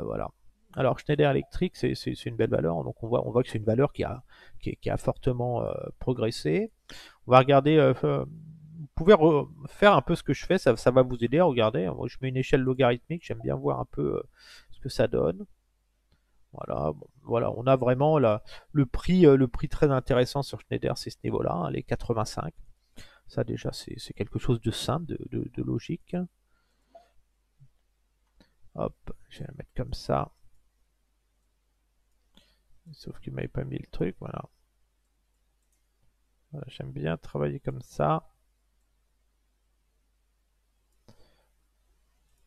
Voilà. Alors Schneider Electric, c'est une belle valeur. Donc on voit que c'est une valeur qui a fortement progressé. On va regarder. Vous pouvez faire un peu ce que je fais. Ça va vous aider à regarder. Moi, je mets une échelle logarithmique. J'aime bien voir un peu ce que ça donne. Voilà, bon, voilà, on a vraiment le prix très intéressant sur Schneider, c'est ce niveau-là, hein, les 85. Ça déjà, c'est quelque chose de simple, de logique. Hop, je vais la mettre comme ça. Sauf qu'il m'avait pas mis le truc, voilà. Voilà, j'aime bien travailler comme ça.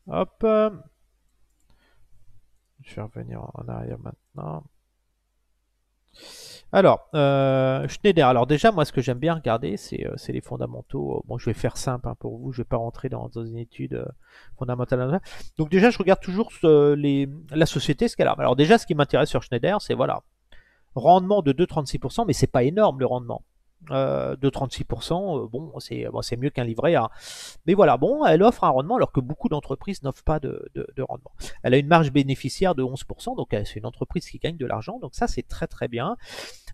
Hop. Je vais revenir en arrière maintenant. Alors, Schneider. Alors déjà, moi, ce que j'aime bien regarder, c'est les fondamentaux. Bon, je vais faire simple hein, pour vous. Je vais pas rentrer dans une étude fondamentale. Donc déjà, je regarde toujours la société, ce qu'elle a. Alors déjà, ce qui m'intéresse sur Schneider, c'est voilà, rendement de 2,36%, mais c'est pas énorme le rendement. 2,36%, bon, c'est mieux qu'un livret A. Mais voilà, bon, elle offre un rendement alors que beaucoup d'entreprises n'offrent pas de rendement. Elle a une marge bénéficiaire de 11%, donc c'est une entreprise qui gagne de l'argent, donc ça c'est très très bien.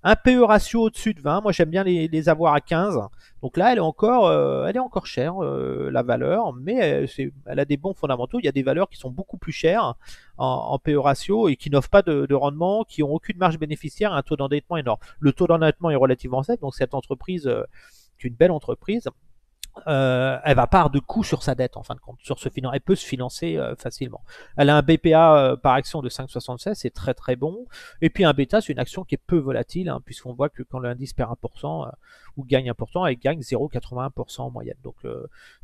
Un PE ratio au-dessus de 20, moi j'aime bien les avoir à 15. Donc là, elle est encore chère, la valeur, mais elle a des bons fondamentaux. Il y a des valeurs qui sont beaucoup plus chères en PE ratio et qui n'offrent pas de rendement, qui ont aucune marge bénéficiaire et un taux d'endettement énorme. Le taux d'endettement est relativement faible, donc cette entreprise, est une belle entreprise, elle va pas avoir de coût sur sa dette en fin de compte, sur ce financement. Elle peut se financer facilement. Elle a un BPA par action de 5,76, c'est très très bon. Et puis un bêta, c'est une action qui est peu volatile, hein, puisqu'on voit que quand l'indice perd 1% ou gagne 1%, elle gagne 0,81% en moyenne. Donc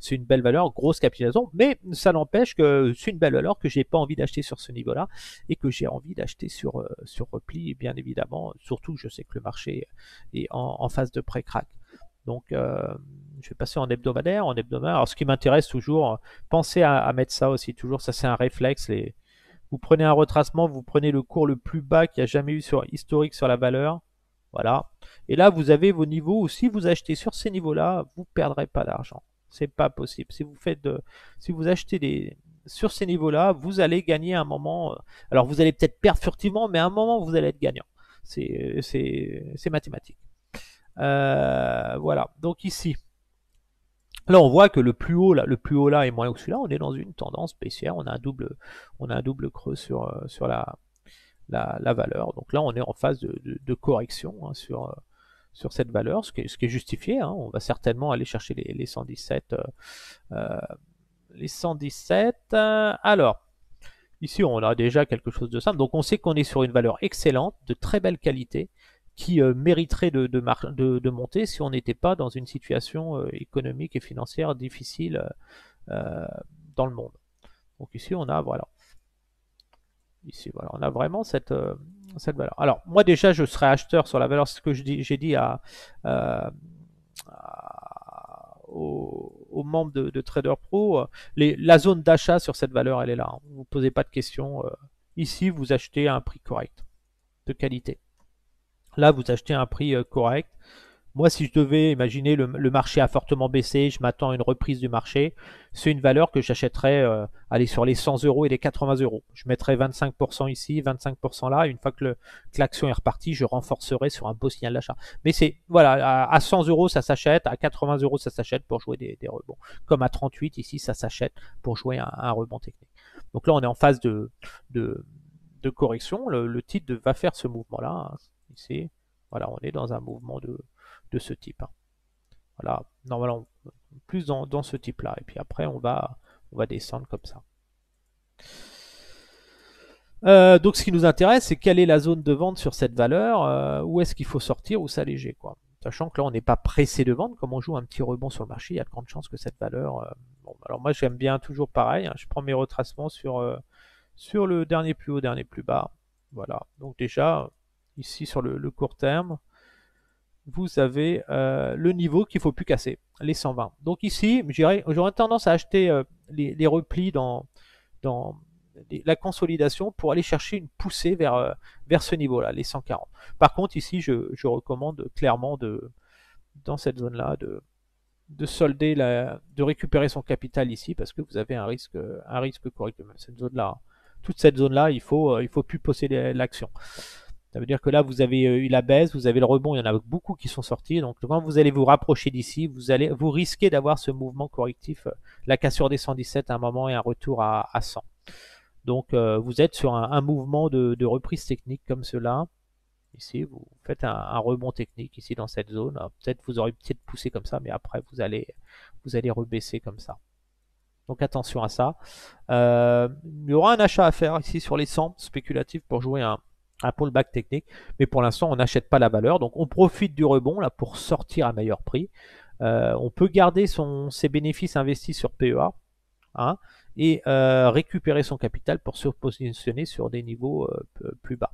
c'est une belle valeur, grosse capitalisation, mais ça n'empêche que c'est une belle valeur que j'ai pas envie d'acheter sur ce niveau-là et que j'ai envie d'acheter sur repli, bien évidemment. Surtout, je sais que le marché est en phase de pré-crack. Donc, je vais passer en hebdomadaire. En hebdomadaire, alors ce qui m'intéresse toujours, pensez à mettre ça aussi toujours. Ça, c'est un réflexe. Vous prenez un retracement, vous prenez le cours le plus bas qu'il y a jamais eu sur historique sur la valeur. Voilà. Et là, vous avez vos niveaux. Ou si vous achetez sur ces niveaux-là, vous perdrez pas d'argent. C'est pas possible. Si vous achetez sur ces niveaux-là, vous allez gagner un moment. Alors, vous allez peut-être perdre furtivement, mais à un moment, vous allez être gagnant. C'est mathématique. Voilà. Donc ici, là, on voit que le plus haut là est moins haut que celui-là. On est dans une tendance baissière. On a un double creux sur la valeur. Donc là, on est en phase de correction hein, sur cette valeur, ce qui est justifié. Hein. On va certainement aller chercher les 117. Les 117. Alors, ici, on a déjà quelque chose de simple. Donc, on sait qu'on est sur une valeur excellente, de très belle qualité, qui mériterait de monter si on n'était pas dans une situation économique et financière difficile dans le monde. Donc ici, on a voilà. Ici, voilà, on a vraiment cette valeur. Alors, moi déjà, je serais acheteur sur la valeur, ce que j'ai dit aux membres de Trader Pro. La zone d'achat sur cette valeur, elle est là. Hein. Vous ne posez pas de questions. Ici, vous achetez à un prix correct, de qualité. Là, vous achetez à un prix correct. Moi, si je devais imaginer le marché a fortement baissé, je m'attends à une reprise du marché, c'est une valeur que j'achèterais aller sur les 100 euros et les 80 euros. Je mettrais 25% ici, 25% là. Une fois que l'action est repartie, je renforcerai sur un beau signal d'achat. Mais c'est, voilà, à 100 euros, ça s'achète, à 80 euros, ça s'achète pour jouer des rebonds. Comme à 38, ici, ça s'achète pour jouer un rebond technique. Donc là, on est en phase de correction. Le titre va faire ce mouvement-là. Hein, ici, voilà, on est dans un mouvement de ce type. Hein. Voilà, normalement, plus dans ce type-là. Et puis après, on va descendre comme ça. Donc ce qui nous intéresse, c'est quelle est la zone de vente sur cette valeur, où est-ce qu'il faut sortir ou s'alléger, quoi. Sachant que là, on n'est pas pressé de vendre, comme on joue un petit rebond sur le marché, il y a de grandes chances que cette valeur... bon, alors moi, j'aime bien toujours pareil, hein, je prends mes retracements sur le dernier plus haut, dernier plus bas. Voilà, donc déjà, ici sur le court terme, vous avez le niveau qu'il ne faut plus casser, les 120. Donc ici, j'aurais tendance à acheter les replis dans la consolidation pour aller chercher une poussée vers ce niveau-là, les 140. Par contre, ici, je recommande clairement dans cette zone-là de solder, de récupérer son capital ici parce que vous avez un risque correct. Cette zone-là, toute cette zone-là, il faut plus posséder l'action. Ça veut dire que là, vous avez eu la baisse, vous avez le rebond, il y en a beaucoup qui sont sortis. Donc, quand vous allez vous rapprocher d'ici, vous risquez d'avoir ce mouvement correctif, la cassure des 117 à un moment et un retour à 100. Donc, vous êtes sur un mouvement de reprise technique comme cela. Ici, vous faites un rebond technique ici dans cette zone. Peut-être vous aurez peut-être poussé comme ça, mais après, vous allez rebaisser comme ça. Donc attention à ça. Il y aura un achat à faire ici sur les 100 spéculatifs pour jouer un pullback technique. Mais pour l'instant, on n'achète pas la valeur. Donc on profite du rebond là pour sortir à meilleur prix. On peut garder ses bénéfices investis sur PEA. Hein, et récupérer son capital pour se positionner sur des niveaux plus bas.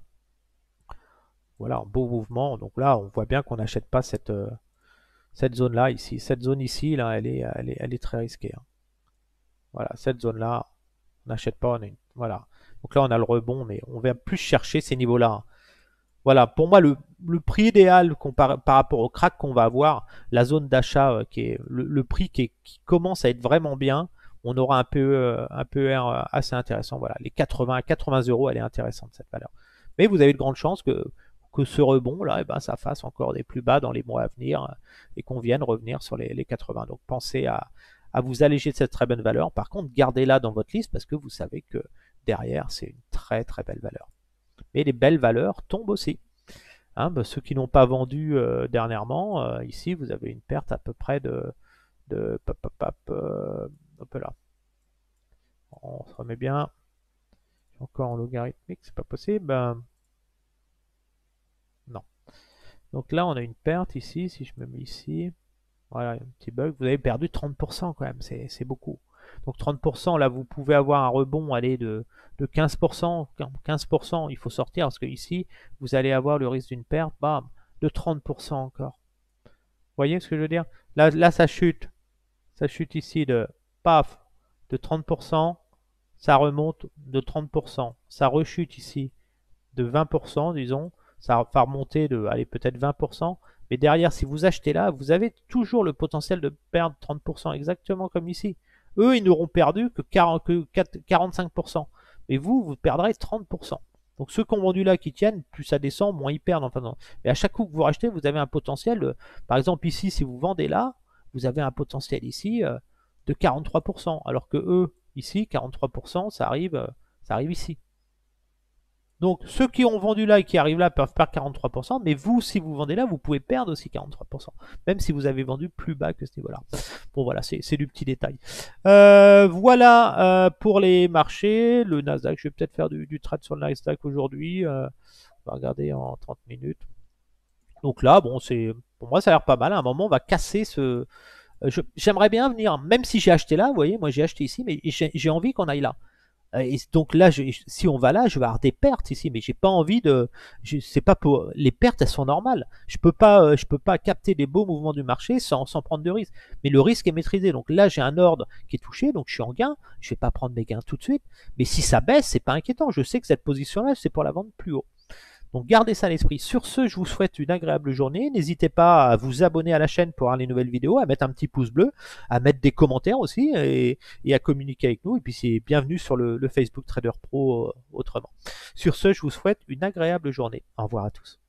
Voilà, un beau mouvement. Donc là, on voit bien qu'on n'achète pas cette zone-là ici. Cette zone ici, là, elle est très risquée. Hein. Voilà, cette zone-là, on n'achète pas. Voilà. Donc là, on a le rebond, mais on va plus chercher ces niveaux-là. Hein. Voilà, pour moi, le prix idéal par rapport au crack qu'on va avoir, la zone d'achat qui est le prix qui commence à être vraiment bien, on aura un PER assez intéressant. Voilà, les 80 €, elle est intéressante cette valeur. Mais vous avez de grandes chances que ce rebond là, ça fasse encore des plus bas dans les mois à venir et qu'on vienne revenir sur les 80. Donc pensez à vous alléger de cette très bonne valeur. Par contre, gardez-la dans votre liste parce que vous savez que derrière, c'est une très très belle valeur. Mais les belles valeurs tombent aussi. Hein, ceux qui n'ont pas vendu dernièrement, ici, vous avez une perte à peu près hop là. On se remet bien. Encore en logarithmique, c'est pas possible. Non. Donc là, on a une perte ici. Si je me mets ici, voilà, un petit bug. Vous avez perdu 30% quand même. C'est beaucoup. Donc 30%, là, vous pouvez avoir un rebond aller de 15%. 15%, il faut sortir parce que ici, vous allez avoir le risque d'une perte, bam, de 30% encore. Vous voyez ce que je veux dire? Là, ça chute. Ça chute ici de, paf, de 30%. Ça remonte de 30%. Ça rechute ici de 20%, disons. Ça va remonter de, allez, peut-être 20%. Mais derrière, si vous achetez là, vous avez toujours le potentiel de perdre 30%, exactement comme ici. Eux, ils n'auront perdu que 45%. Mais vous perdrez 30%. Donc ceux qui ont vendu là, qui tiennent, plus ça descend, moins ils perdent. Enfin, non. Mais à chaque coup que vous rachetez, vous avez un potentiel. Par exemple, ici, si vous vendez là, vous avez un potentiel ici de 43%. Alors que eux, ici, 43%, ça arrive ici. Donc ceux qui ont vendu là et qui arrivent là peuvent perdre 43%, mais vous, si vous vendez là, vous pouvez perdre aussi 43%, même si vous avez vendu plus bas que ce niveau-là. Bon voilà, c'est du petit détail. Voilà pour les marchés. Le Nasdaq, je vais peut-être faire du trade sur le Nasdaq aujourd'hui. On va regarder en 30 minutes. Donc là, bon, pour moi, ça a l'air pas mal. À un moment, on va casser ce... J'aimerais bien venir, même si j'ai acheté là, vous voyez, moi j'ai acheté ici, mais j'ai envie qu'on aille là. Et donc là, si on va là, je vais avoir des pertes ici, mais j'ai pas envie de. C'est pas pour les pertes, elles sont normales. Je peux pas capter des beaux mouvements du marché sans prendre de risque. Mais le risque est maîtrisé. Donc là, j'ai un ordre qui est touché, donc je suis en gain. Je vais pas prendre mes gains tout de suite. Mais si ça baisse, c'est pas inquiétant. Je sais que cette position-là, c'est pour la vendre plus haut. Donc gardez ça à l'esprit. Sur ce, je vous souhaite une agréable journée. N'hésitez pas à vous abonner à la chaîne pour avoir les nouvelles vidéos, à mettre un petit pouce bleu, à mettre des commentaires aussi et à communiquer avec nous. Et puis c'est bienvenue sur le Facebook Trader Pro autrement. Sur ce, je vous souhaite une agréable journée. Au revoir à tous.